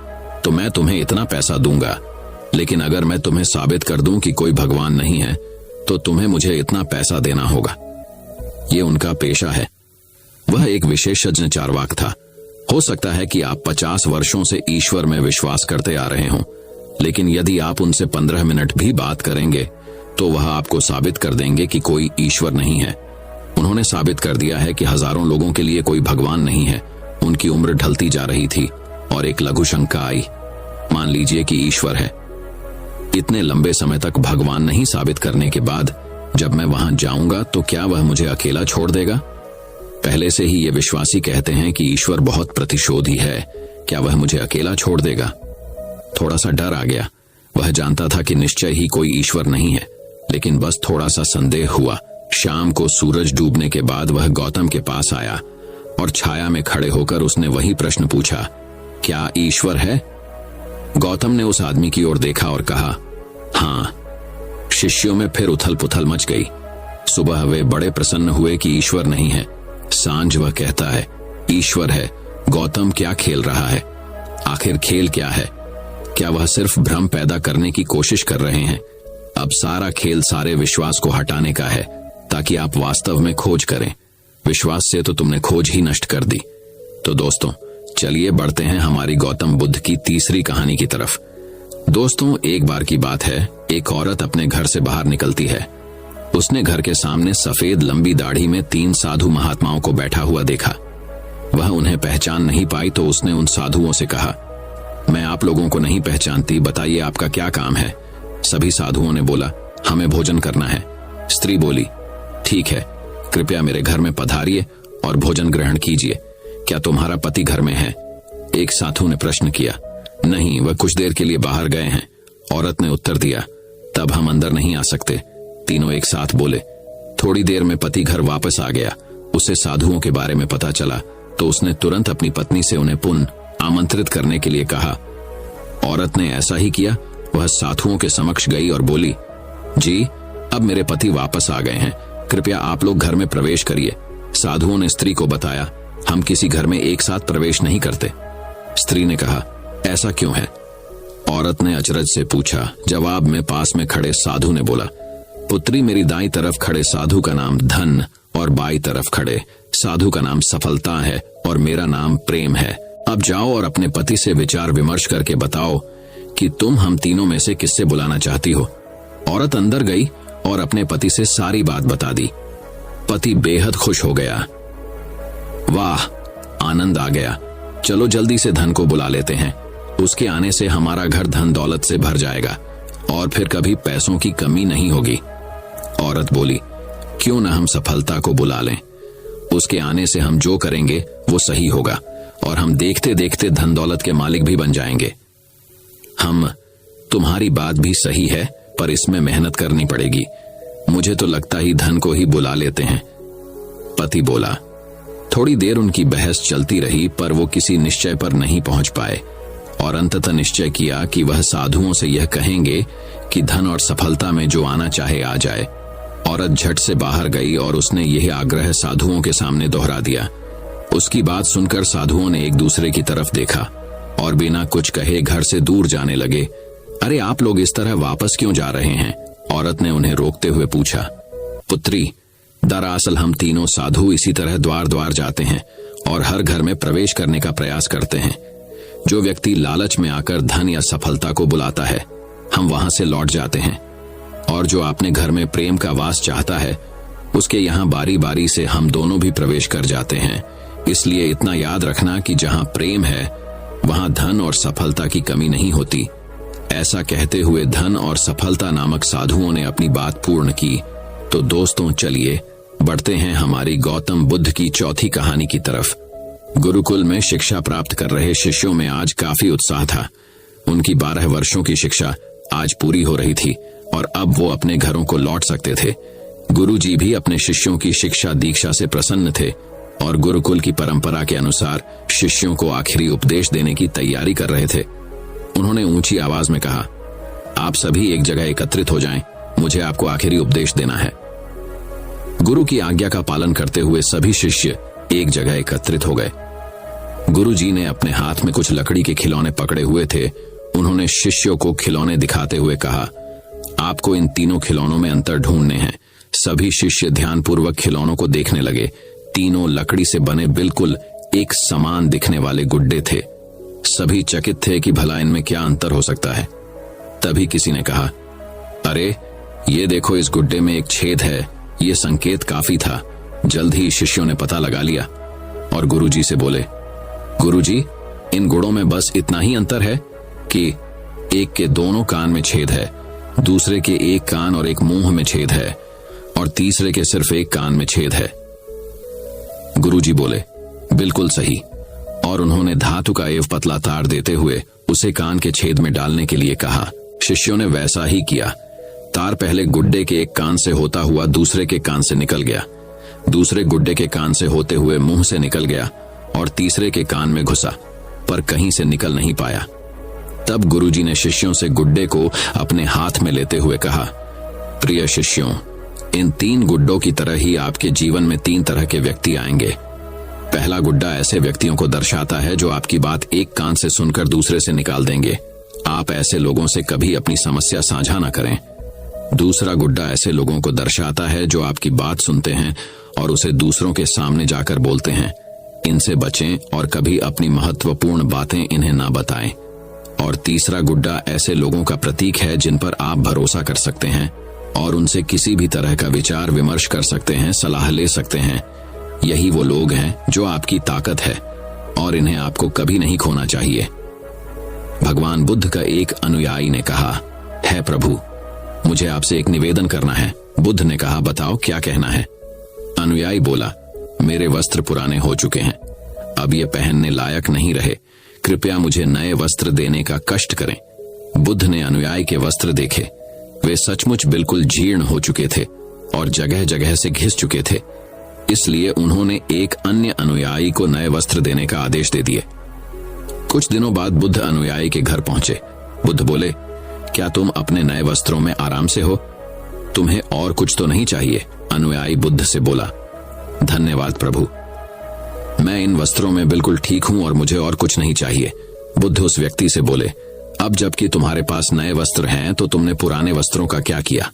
तो मैं तुम्हें इतना पैसा दूंगा, लेकिन अगर मैं तुम्हें साबित कर दूं कि कोई भगवान नहीं है तो तुम्हें मुझे इतना पैसा देना होगा। ये उनका पेशा है। वह एक विशेषज्ञ चारवाक था। हो सकता है कि आप 50 वर्षों से ईश्वर में विश्वास करते आ रहे हों, लेकिन यदि आप उनसे 15 मिनट भी बात करेंगे तो वह आपको साबित कर देंगे कि कोई ईश्वर नहीं है। उन्होंने साबित कर दिया है कि हजारों लोगों के लिए कोई भगवान नहीं है। उनकी उम्र ढलती जा रही थी और एक लघु शंका आई, मान लीजिए कि ईश्वर है। इतने लंबे समय तक भगवान नहीं साबित करने के बाद जब मैं वहां जाऊंगा तो क्या वह मुझे अकेला छोड़ देगा? पहले से ही ये विश्वासी कहते हैं कि ईश्वर बहुत प्रतिशोधी है, क्या वह मुझे अकेला छोड़ देगा? थोड़ा सा डर आ गया। वह जानता था कि निश्चय ही कोई ईश्वर नहीं है, लेकिन बस थोड़ा सा संदेह हुआ। शाम को सूरज डूबने के बाद वह गौतम के पास आया और छाया में खड़े होकर उसने वही प्रश्न पूछा, क्या ईश्वर है? गौतम ने उस आदमी की ओर देखा और कहा, हाँ। शिष्यों में फिर उथल पुथल मच गई। सुबह वे बड़े प्रसन्न हुए कि ईश्वर नहीं है। सांझ वह कहता है, ईश्वर है। गौतम क्या खेल रहा है? आखिर खेल क्या है? क्या वह सिर्फ भ्रम पैदा करने की कोशिश कर रहे हैं? अब सारा खेल सारे विश्वास को हटाने का है ताकि आप वास्तव में खोज करें। विश्वास से तो तुमने खोज ही नष्ट कर दी। तो दोस्तों, चलिए बढ़ते हैं हमारी गौतम बुद्ध की तीसरी कहानी की तरफ। दोस्तों, एक बार की बात है, एक औरत अपने घर से बाहर निकलती है। उसने घर के सामने सफेद लंबी दाढ़ी में 3 साधु महात्माओं को बैठा हुआ देखा। वह उन्हें पहचान नहीं पाई तो उसने उन साधुओं से कहा, मैं आप लोगों को नहीं पहचानती, बताइए आपका क्या काम है? सभी साधुओं ने बोला, हमें भोजन करना है। स्त्री बोली, ठीक है, कृपया मेरे घर में पधारिए और भोजन ग्रहण कीजिए। क्या तुम्हारा पति घर में है? एक साधु ने प्रश्न किया। नहीं, वह कुछ देर के लिए बाहर गए हैं। औरत ने उत्तर दिया, तब हम अंदर नहीं आ सकते। तीनों एक साथ बोले। थोड़ी देर में पति घर वापस आ गया। उसे साधुओं के बारे में पता चला तो उसने तुरंत अपनी पत्नी से उन्हें पुनः आमंत्रित करने के लिए कहा। औरत ने ऐसा ही किया। वह साधुओं के समक्ष गई और बोली, जी, अब मेरे पति वापस आ गए हैं, कृपया आप लोग घर में प्रवेश करिए। साधुओं ने स्त्री को बताया, हम किसी घर में एक साथ प्रवेश नहीं करते। स्त्री ने कहा, ऐसा क्यों है? औरत ने अचरज से पूछा। जवाब में पास में खड़े साधु ने बोला, पुत्री, मेरी दाईं तरफ खड़े साधु का नाम धन और बाईं तरफ खड़े साधु का नाम सफलता है और मेरा नाम प्रेम है। अब जाओ और अपने पति से विचार विमर्श करके बताओ कि तुम हम तीनों में से किससे बुलाना चाहती हो। औरत अंदर गई और अपने पति से सारी बात बता दी। पति बेहद खुश हो गया। वाह, आनंद आ गया, चलो जल्दी से धन को बुला लेते हैं। उसके आने से हमारा घर धन दौलत से भर जाएगा और फिर कभी पैसों की कमी नहीं होगी। औरत बोली, क्यों न हम सफलता को बुला लें। उसके आने से हम जो करेंगे वो सही होगा और हम देखते देखते धन दौलत के मालिक भी बन जाएंगे। तुम्हारी बात भी सही है, पर इसमें मेहनत करनी पड़ेगी। मुझे तो लगता ही धन को ही बुला लेते हैं। पति बोला। थोड़ी देर उनकी बहस चलती रही, पर वो किसी निश्चय पर नहीं पहुंच पाए और अंततः निश्चय किया कि वह साधुओं से यह कहेंगे कि धन और सफलता में जो आना चाहे आ जाए। औरत झट से बाहर गई और उसने यह आग्रह साधुओं के सामने दोहरा दिया। उसकी बात सुनकर साधुओं ने एक दूसरे की तरफ देखा और बिना कुछ कहे घर से दूर जाने लगे। अरे आप लोग इस तरह वापस क्यों जा रहे हैं? औरत ने उन्हें रोकते हुए पूछा। पुत्री, दरअसल हम तीनों साधु इसी तरह द्वार द्वार जाते हैं और हर घर में प्रवेश करने का प्रयास करते हैं। जो व्यक्ति लालच में आकर धन या सफलता को बुलाता है, हम वहां से लौट जाते हैं, और जो अपने घर में प्रेम का वास चाहता है, उसके यहाँ बारी बारी से हम दोनों भी प्रवेश कर जाते हैं। इसलिए इतना याद रखना कि जहां प्रेम है वहां धन और सफलता की कमी नहीं होती। ऐसा कहते हुए धन और सफलता नामक साधुओं ने अपनी बात पूर्ण की। तो दोस्तों, चलिए बढ़ते हैं हमारी गौतम बुद्ध की चौथी कहानी की तरफ। गुरुकुल में शिक्षा प्राप्त कर रहे शिष्यों में आज काफी उत्साह था। उनकी 12 वर्षों की शिक्षा आज पूरी हो रही थी और अब वो अपने घरों को लौट सकते थे। गुरुजी भी अपने शिष्यों की शिक्षा दीक्षा से प्रसन्न थे और गुरुकुल की परंपरा के अनुसार शिष्यों को आखिरी उपदेश देने की तैयारी कर रहे थे। उन्होंने ऊंची आवाज में कहा, आप सभी एक जगह एकत्रित हो जाएं, मुझे आपको आखिरी उपदेश देना है। गुरु की आज्ञा का पालन करते हुए सभी शिष्य एक जगह एकत्रित हो गए। गुरुजी ने अपने हाथ में कुछ लकड़ी के खिलौने पकड़े हुए थे। उन्होंने शिष्यों को खिलौने दिखाते हुए कहा, आपको इन तीनों खिलौनों में अंतर ढूंढने हैं। सभी शिष्य ध्यानपूर्वक खिलौनों को देखने लगे। तीनों लकड़ी से बने बिल्कुल एक समान दिखने वाले गुड्डे थे। सभी चकित थे कि भला इनमें क्या अंतर हो सकता है। तभी किसी ने कहा, अरे ये देखो, इस गुड्डे में एक छेद है। ये संकेत काफी था। जल्द ही शिष्यों ने पता लगा लिया और गुरुजी से बोले, गुरुजी, इन गुड़ों में बस इतना ही अंतर है कि एक के दोनों कान में छेद है, दूसरे के एक कान और एक मुंह में छेद है और तीसरे के सिर्फ एक कान में छेद है। गुरुजी बोले, बिल्कुल सही। और उन्होंने धातु का एवं पतला तार देते हुए उसे कान के छेद में डालने के लिए कहा। शिष्यों ने वैसा ही किया। तार पहले गुड्डे के एक कान से होता हुआ दूसरे के कान से निकल गया, दूसरे गुड्डे के कान से होते हुए मुंह से निकल गया और तीसरे के कान में घुसा, पर कहीं से निकल नहीं पाया। तब गुरुजी ने शिष्यों से गुड्डे को अपने हाथ में लेते हुए कहा, प्रिय शिष्यों, इन 3 गुड्डों की तरह ही आपके जीवन में 3 तरह के व्यक्ति आएंगे। पहला गुड्डा ऐसे व्यक्तियों को दर्शाता है जो आपकी बात एक कान से सुनकर दूसरे से निकाल देंगे। आप ऐसे लोगों से कभी अपनी समस्या साझा न करें। दूसरा गुड्डा ऐसे लोगों को दर्शाता है जो आपकी बात सुनते हैं और उसे दूसरों के सामने जाकर बोलते हैं। इनसे बचें और कभी अपनी महत्वपूर्ण बातें इन्हें ना बताएं। और तीसरा गुड्डा ऐसे लोगों का प्रतीक है जिन पर आप भरोसा कर सकते हैं और उनसे किसी भी तरह का विचार विमर्श कर सकते हैं, सलाह ले सकते हैं। यही वो लोग हैं जो आपकी ताकत है और इन्हें आपको कभी नहीं खोना चाहिए। भगवान बुद्ध का एक अनुयायी ने कहा, है प्रभु, मुझे आपसे एक निवेदन करना है। बुद्ध ने कहा, बताओ क्या कहना है। अनुयायी बोला, मेरे वस्त्र पुराने हो चुके हैं, अब ये पहनने लायक नहीं रहे, कृपया मुझे नए वस्त्र देने का कष्ट करें। बुद्ध ने अनुयायी के वस्त्र देखे। वे सचमुच बिल्कुल जीर्ण हो चुके थे और जगह जगह से घिस चुके थे। इसलिए उन्होंने एक अन्य अनुयायी को नए वस्त्र देने का आदेश दे दिए। कुछ दिनों बाद बुद्ध अनुयायी के घर पहुंचे। बुद्ध बोले, क्या तुम अपने नए वस्त्रों में आराम से हो? तुम्हें और कुछ तो नहीं चाहिए? अनुयायी बुद्ध से बोला, धन्यवाद प्रभु, मैं इन वस्त्रों में बिल्कुल ठीक हूं और मुझे और कुछ नहीं चाहिए। बुद्ध उस व्यक्ति से बोले, अब जबकि तुम्हारे पास नए वस्त्र हैं तो तुमने पुराने वस्त्रों का क्या किया?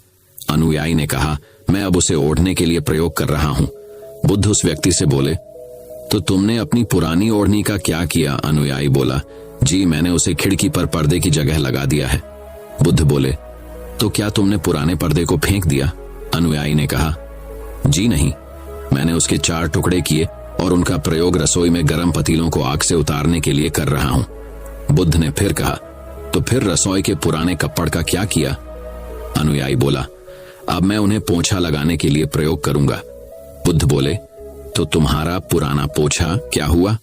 अनुयायी ने कहा, मैं अब उसे ओढ़ने के लिए प्रयोग कर रहा हूं। बुद्ध उस व्यक्ति से बोले, तो तुमने अपनी पुरानी ओढ़नी का क्या किया? अनुयायी बोला, जी मैंने उसे खिड़की पर पर्दे की जगह लगा दिया है। बुद्ध बोले, तो क्या तुमने पुराने पर्दे को फेंक दिया? अनुयायी ने कहा, जी नहीं, मैंने उसके 4 टुकड़े किए और उनका प्रयोग रसोई में गर्म पतीलों को आग से उतारने के लिए कर रहा हूं। बुद्ध ने फिर कहा, तो फिर रसोई के पुराने कपड़ का क्या किया? अनुयायी बोला, अब मैं उन्हें पोछा लगाने के लिए प्रयोग करूंगा। बुद्ध बोले, तो तुम्हारा पुराना पोछा क्या हुआ?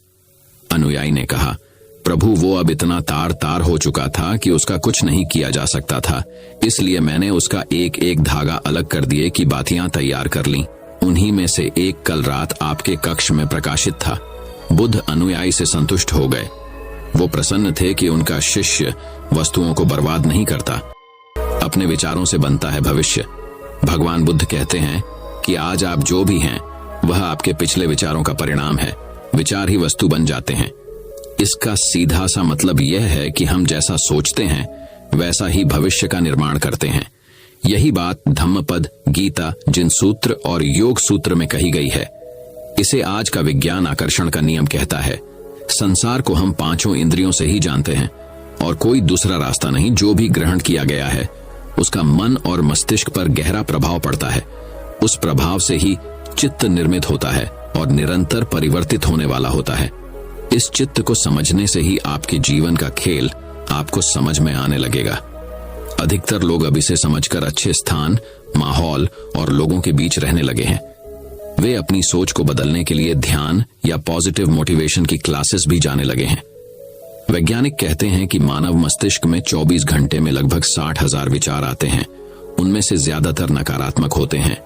अनुयायी ने कहा, प्रभु वो अब इतना तार तार हो चुका था कि उसका कुछ नहीं किया जा सकता था, इसलिए मैंने उसका एक एक धागा अलग कर दिए कि बातियां तैयार कर लीं। उन्हीं में से एक कल रात आपके कक्ष में प्रकाशित था। बुद्ध अनुयायी से संतुष्ट हो गए। वो प्रसन्न थे कि उनका शिष्य वस्तुओं को बर्बाद नहीं करता। अपने विचारों से बनता है भविष्य। भगवान बुद्ध कहते हैं कि आज आप जो भी हैं वह आपके पिछले विचारों का परिणाम है। विचार ही वस्तु बन जाते हैं। इसका सीधा सा मतलब यह है कि हम जैसा सोचते हैं वैसा ही भविष्य का निर्माण करते हैं। यही बात धम्मपद, गीता, जिन सूत्र और योग सूत्र में कही गई है। इसे आज का विज्ञान आकर्षण का नियम कहता है। संसार को हम पांचों इंद्रियों से ही जानते हैं और कोई दूसरा रास्ता नहीं। जो भी ग्रहण किया गया है उसका मन और मस्तिष्क पर गहरा प्रभाव पड़ता है। उस प्रभाव से ही चित्त निर्मित होता है और निरंतर परिवर्तित होने वाला होता है। इस चित्त को समझने से ही आपके जीवन का खेल आपको समझ में आने लगेगा। अधिकतर लोग अब इसे समझकर अच्छे स्थान, माहौल और लोगों के बीच रहने लगे हैं। वे अपनी सोच को बदलने के लिए ध्यान या पॉजिटिव मोटिवेशन की क्लासेस भी जाने लगे हैं। वैज्ञानिक कहते हैं कि मानव मस्तिष्क में 24 घंटे में लगभग 60,000 विचार आते हैं। उनमें से ज्यादातर नकारात्मक होते हैं।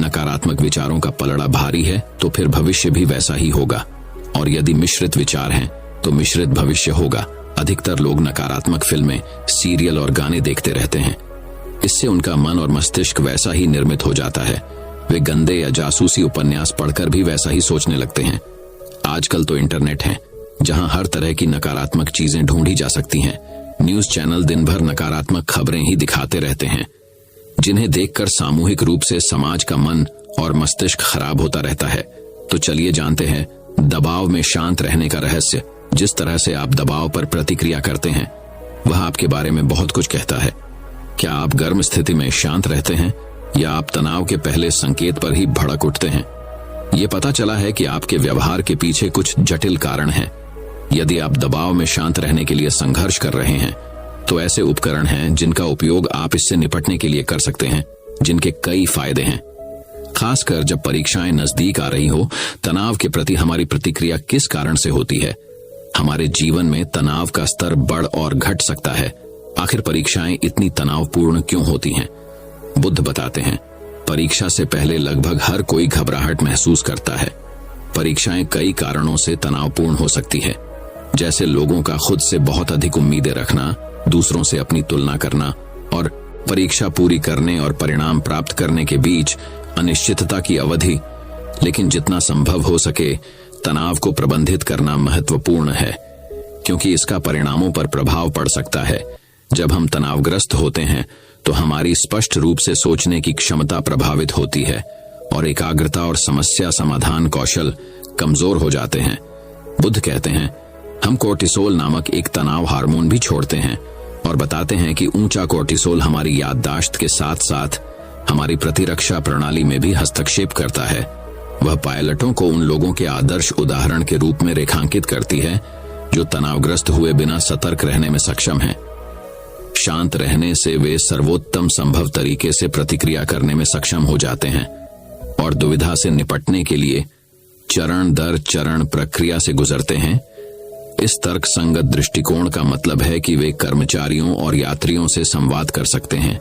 नकारात्मक विचारों का पलड़ा भारी है तो फिर भविष्य भी वैसा ही होगा, और यदि मिश्रित विचार हैं तो मिश्रित भविष्य होगा। अधिकतर लोग नकारात्मक फिल्में, सीरियल और गाने देखते रहते हैं। इससे उनका मन और मस्तिष्क वैसा ही निर्मित हो जाता है। वे गंदे या जासूसी उपन्यास पढ़कर भी वैसा ही सोचने लगते हैं। आजकल तो इंटरनेट है जहां हर तरह की नकारात्मक चीजें ढूंढी जा सकती हैं। न्यूज चैनल दिन भर नकारात्मक खबरें ही दिखाते रहते हैं, जिन्हें देखकर सामूहिक रूप से समाज का मन और मस्तिष्क खराब होता रहता है। तो चलिए जानते हैं दबाव में शांत रहने का रहस्य। जिस तरह से आप दबाव पर प्रतिक्रिया करते हैं वह आपके बारे में बहुत कुछ कहता है। क्या आप गर्म स्थिति में शांत रहते हैं या आप तनाव के पहले संकेत पर ही भड़क उठते हैं? ये पता चला है कि आपके व्यवहार के पीछे कुछ जटिल कारण है। यदि आप दबाव में शांत रहने के लिए संघर्ष कर रहे हैं तो ऐसे उपकरण हैं जिनका उपयोग आप इससे निपटने के लिए कर सकते हैं, जिनके कई फायदे हैं। खासकर जब परीक्षाएं नजदीक आ रही हो, तनाव के प्रति हमारी प्रतिक्रिया किस कारण से होती है? हमारे जीवन में तनाव का स्तर बढ़ और घट सकता है। आखिर परीक्षाएं इतनी तनावपूर्ण क्यों होती हैं? बुद्ध बताते हैं, परीक्षा से पहले लगभग हर कोई घबराहट महसूस करता है। परीक्षाएं कई कारणों से तनावपूर्ण हो सकती है, जैसे लोगों का खुद से बहुत अधिक उम्मीदें रखना, दूसरों से अपनी तुलना करना और परीक्षा पूरी करने और परिणाम प्राप्त करने के बीच अनिश्चितता की अवधि। लेकिन जितना संभव हो सके तनाव को प्रबंधित करना महत्वपूर्ण है, क्योंकि इसका परिणामों पर प्रभाव पड़ सकता है। जब हम तनावग्रस्त होते हैं तो हमारी स्पष्ट रूप से सोचने की क्षमता प्रभावित होती है और एकाग्रता और समस्या समाधान कौशल कमजोर हो जाते हैं। बुद्ध कहते हैं, हम कोर्टिसोल नामक एक तनाव हार्मोन भी छोड़ते हैं और बताते हैं कि ऊंचा कोर्टिसोल हमारी याददाश्त के साथ साथ हमारी प्रतिरक्षा प्रणाली में भी हस्तक्षेप करता है। वह पायलटों को उन लोगों के आदर्श उदाहरण के रूप में रेखांकित करती है जो तनावग्रस्त हुए बिना सतर्क रहने में सक्षम हैं। शांत रहने से वे सर्वोत्तम संभव तरीके से प्रतिक्रिया करने में सक्षम हो जाते हैं और दुविधा से निपटने के लिए चरण दर चरण प्रक्रिया से गुजरते हैं। इस तर्क संगत दृष्टिकोण का मतलब है कि वे कर्मचारियों और यात्रियों से संवाद कर सकते हैं,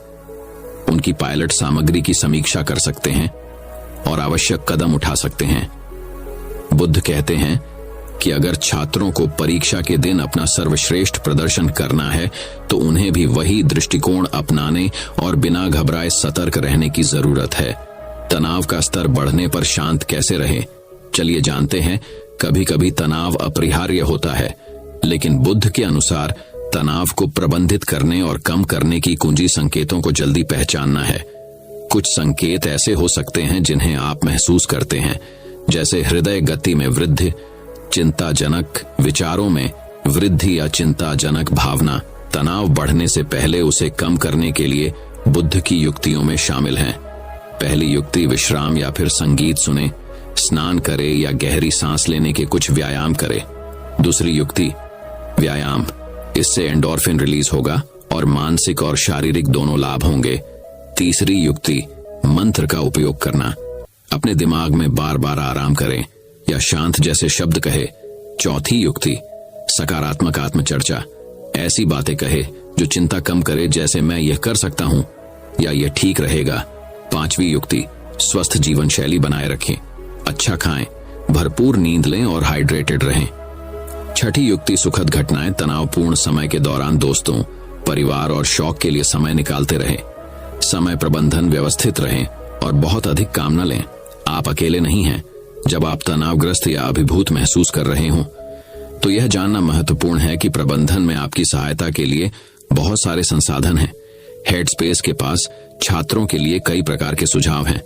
उनकी पायलट सामग्री की समीक्षा कर सकते हैं और आवश्यक कदम उठा सकते हैं। बुद्ध कहते हैं कि अगर छात्रों को परीक्षा के दिन अपना सर्वश्रेष्ठ प्रदर्शन करना है तो उन्हें भी वही दृष्टिकोण अपनाने और बिना घबराए सतर्क रहने की जरूरत है। तनाव का स्तर बढ़ने पर शांत कैसे रहें? चलिए जानते हैं। कभी कभी तनाव अपरिहार्य होता है, लेकिन बुद्ध के अनुसार तनाव को प्रबंधित करने और कम करने की कुंजी संकेतों को जल्दी पहचानना है। कुछ संकेत ऐसे हो सकते हैं जिन्हें आप महसूस करते हैं, जैसे हृदय गति में वृद्धि, चिंताजनक विचारों में वृद्धि या चिंताजनक भावना। तनाव बढ़ने से पहले उसे कम करने के लिए बुद्ध की युक्तियों में शामिल हैं। पहली युक्ति, विश्राम या फिर संगीत सुने, स्नान करे या गहरी सांस लेने के कुछ व्यायाम करे। दूसरी युक्ति, व्यायाम, इससे एंडोर्फिन रिलीज होगा और मानसिक और शारीरिक दोनों लाभ होंगे। तीसरी युक्ति, मंत्र का उपयोग करना। अपने दिमाग में बार बार आराम करें या शांत जैसे शब्द कहे। चौथी युक्ति, सकारात्मक आत्मचर्चा। ऐसी बातें कहे जो चिंता कम करे, जैसे मैं यह कर सकता हूं या यह ठीक रहेगा। पांचवी युक्ति, स्वस्थ जीवन शैली बनाए रखें। अच्छा खाएं, भरपूर नींद लें और हाइड्रेटेड रहें। छठी युक्ति, सुखद घटनाएं। तनावपूर्ण समय के दौरान दोस्तों, परिवार और शौक के लिए समय निकालते रहें। समय प्रबंधन व्यवस्थित रहें और बहुत अधिक काम न लें। आप अकेले नहीं हैं। जब आप तनावग्रस्त या अभिभूत महसूस कर रहे हों तो यह जानना महत्वपूर्ण है कि प्रबंधन में आपकी सहायता के लिए बहुत सारे संसाधन हैं। हेडस्पेस के पास छात्रों के लिए कई प्रकार के सुझाव हैं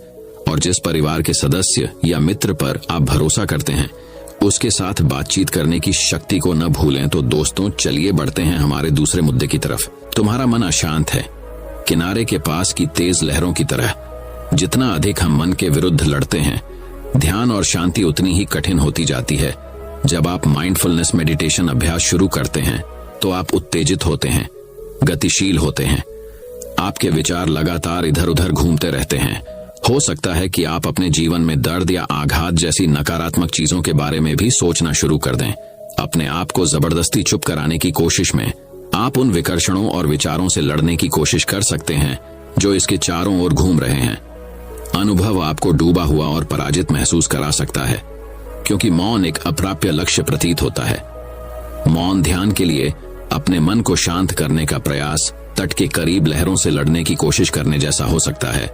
और जिस परिवार के सदस्य या मित्र पर आप भरोसा करते हैं उसके साथ बातचीत करने की शक्ति को न भूलें। तो दोस्तों, चलिए बढ़ते हैं हमारे दूसरे मुद्दे की तरफ। तुम्हारा मन अशांत है, किनारे के पास की तेज लहरों की तरह। जितना अधिक हम मन के विरुद्ध लड़ते हैं, ध्यान और शांति उतनी ही कठिन होती जाती है। जब आप माइंडफुलनेस मेडिटेशन अभ्यास शुरू करते हैं तो आप उत्तेजित होते हैं, गतिशील होते हैं। आपके विचार लगातार इधर उधर घूमते रहते हैं। हो सकता है कि आप अपने जीवन में दर्द या आघात जैसी नकारात्मक चीजों के बारे में भी सोचना शुरू कर दें। अपने आप को जबरदस्ती चुप कराने की कोशिश में आप उन विकर्षणों और विचारों से लड़ने की कोशिश कर सकते हैं जो इसके चारों ओर घूम रहे हैं। अनुभव आपको डूबा हुआ और पराजित महसूस करा सकता है, क्योंकि मौन एक अप्राप्य लक्ष्य प्रतीत होता है। मौन ध्यान के लिए अपने मन को शांत करने का प्रयास तट के करीब लहरों से लड़ने की कोशिश करने जैसा हो सकता है।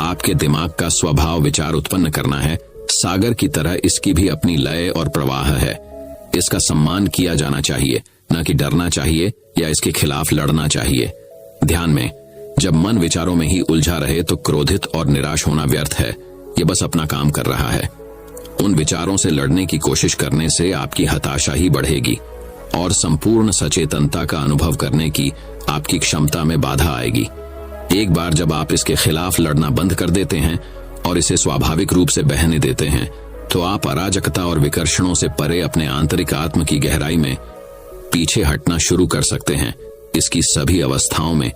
आपके दिमाग का स्वभाव विचार उत्पन्न करना है। सागर की तरह इसकी भी अपनी लय और प्रवाह है। इसका सम्मान किया जाना चाहिए, न कि डरना चाहिए या इसके खिलाफ लड़ना चाहिए। ध्यान में जब मन विचारों में ही उलझा रहे तो क्रोधित और निराश होना व्यर्थ है। ये बस अपना काम कर रहा है। उन विचारों से लड़ने की कोशिश करने से आपकी हताशा ही बढ़ेगी और संपूर्ण सचेतनता का अनुभव करने की आपकी क्षमता में बाधा आएगी। एक बार जब आप इसके खिलाफ लड़ना बंद कर देते हैं और इसे स्वाभाविक रूप से बहने देते हैं तो आप अराजकता और विकर्षणों से परे अपने आंतरिक आत्म की गहराई में पीछे हटना शुरू कर सकते हैं। इसकी सभी अवस्थाओं में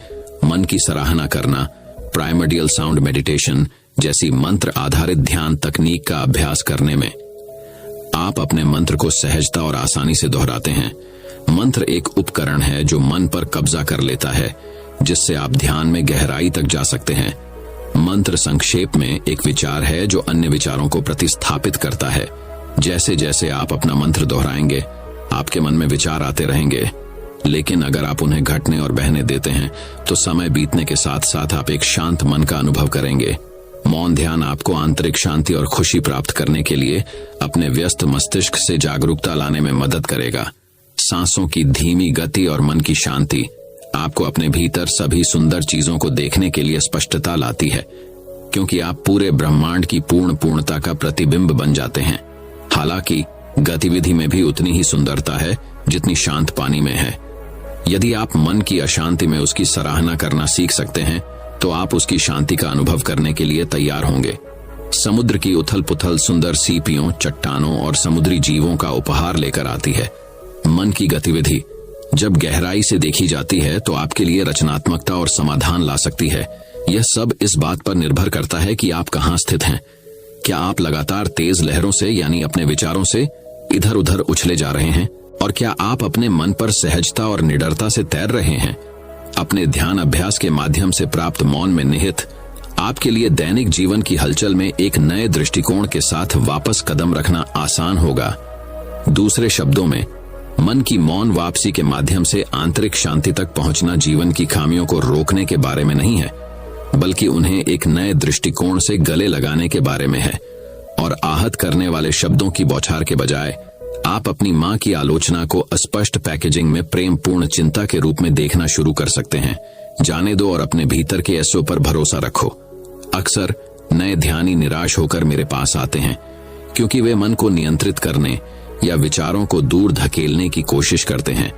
मन की सराहना करना, प्राइमर्डियल साउंड मेडिटेशन जैसी मंत्र आधारित ध्यान तकनीक का अभ्यास करने में आप अपने मंत्र को सहजता और आसानी से दोहराते हैं। मंत्र एक उपकरण है जो मन पर कब्जा कर लेता है, जिससे आप ध्यान में गहराई तक जा सकते हैं। मंत्र संक्षेप में एक विचार है जो अन्य विचारों को प्रतिस्थापित करता है। जैसे जैसे आप अपना मंत्र दोहराएंगे, आपके मन में विचार आते रहेंगे, लेकिन अगर आप उन्हें घटने और बहने देते हैं तो समय बीतने के साथ साथ आप एक शांत मन का अनुभव करेंगे। मौन ध्यान आपको आंतरिक शांति और खुशी प्राप्त करने के लिए अपने व्यस्त मस्तिष्क से जागरूकता लाने में मदद करेगा। सांसों की धीमी गति और मन की शांति आपको अपने भीतर सभी सुंदर चीजों को देखने के लिए स्पष्टता लाती है, क्योंकि आप पूरे ब्रह्मांड की पूर्णता का प्रतिबिंब बन जाते हैं। हालांकि गतिविधि में भी उतनी ही सुंदरता है जितनी शांत पानी में है। यदि आप मन की अशांति में उसकी सराहना करना सीख सकते हैं तो आप उसकी शांति का अनुभव करने के लिए तैयार होंगे। समुद्र की उथल पुथल सुंदर सीपियों, चट्टानों और समुद्री जीवों का उपहार लेकर आती है। मन की गतिविधि जब गहराई से देखी जाती है तो आपके लिए रचनात्मकता और समाधान ला सकती है। यह सब इस बात पर निर्भर करता है कि आप कहाँ स्थित हैं। क्या आप लगातार तेज लहरों से यानी अपने विचारों से इधर उधर उछले जा रहे हैं, और क्या आप अपने मन पर सहजता और निडरता से तैर रहे हैं? अपने ध्यान अभ्यास के माध्यम से प्राप्त मौन में निहित आपके लिए दैनिक जीवन की हलचल में एक नए दृष्टिकोण के साथ वापस कदम रखना आसान होगा। दूसरे शब्दों में, मन की मौन वापसी के माध्यम से आंतरिक शांति तक पहुंचना जीवन की खामियों को रोकने के बारे में नहीं है, बल्कि उन्हें एक नए दृष्टिकोण से गले लगाने के बारे में है। और आहत करने वाले शब्दों की बौछार के बजाय आप अपनी मां की आलोचना को अस्पष्ट पैकेजिंग में प्रेमपूर्ण चिंता के रूप में देखना शुरू कर सकते हैं। जाने दो और अपने भीतर के एसओ पर भरोसा रखो। अक्सर नए ध्यानी निराश होकर मेरे पास आते हैं क्योंकि वे मन को नियंत्रित करने या विचारों को दूर धकेलने की कोशिश करते हैं।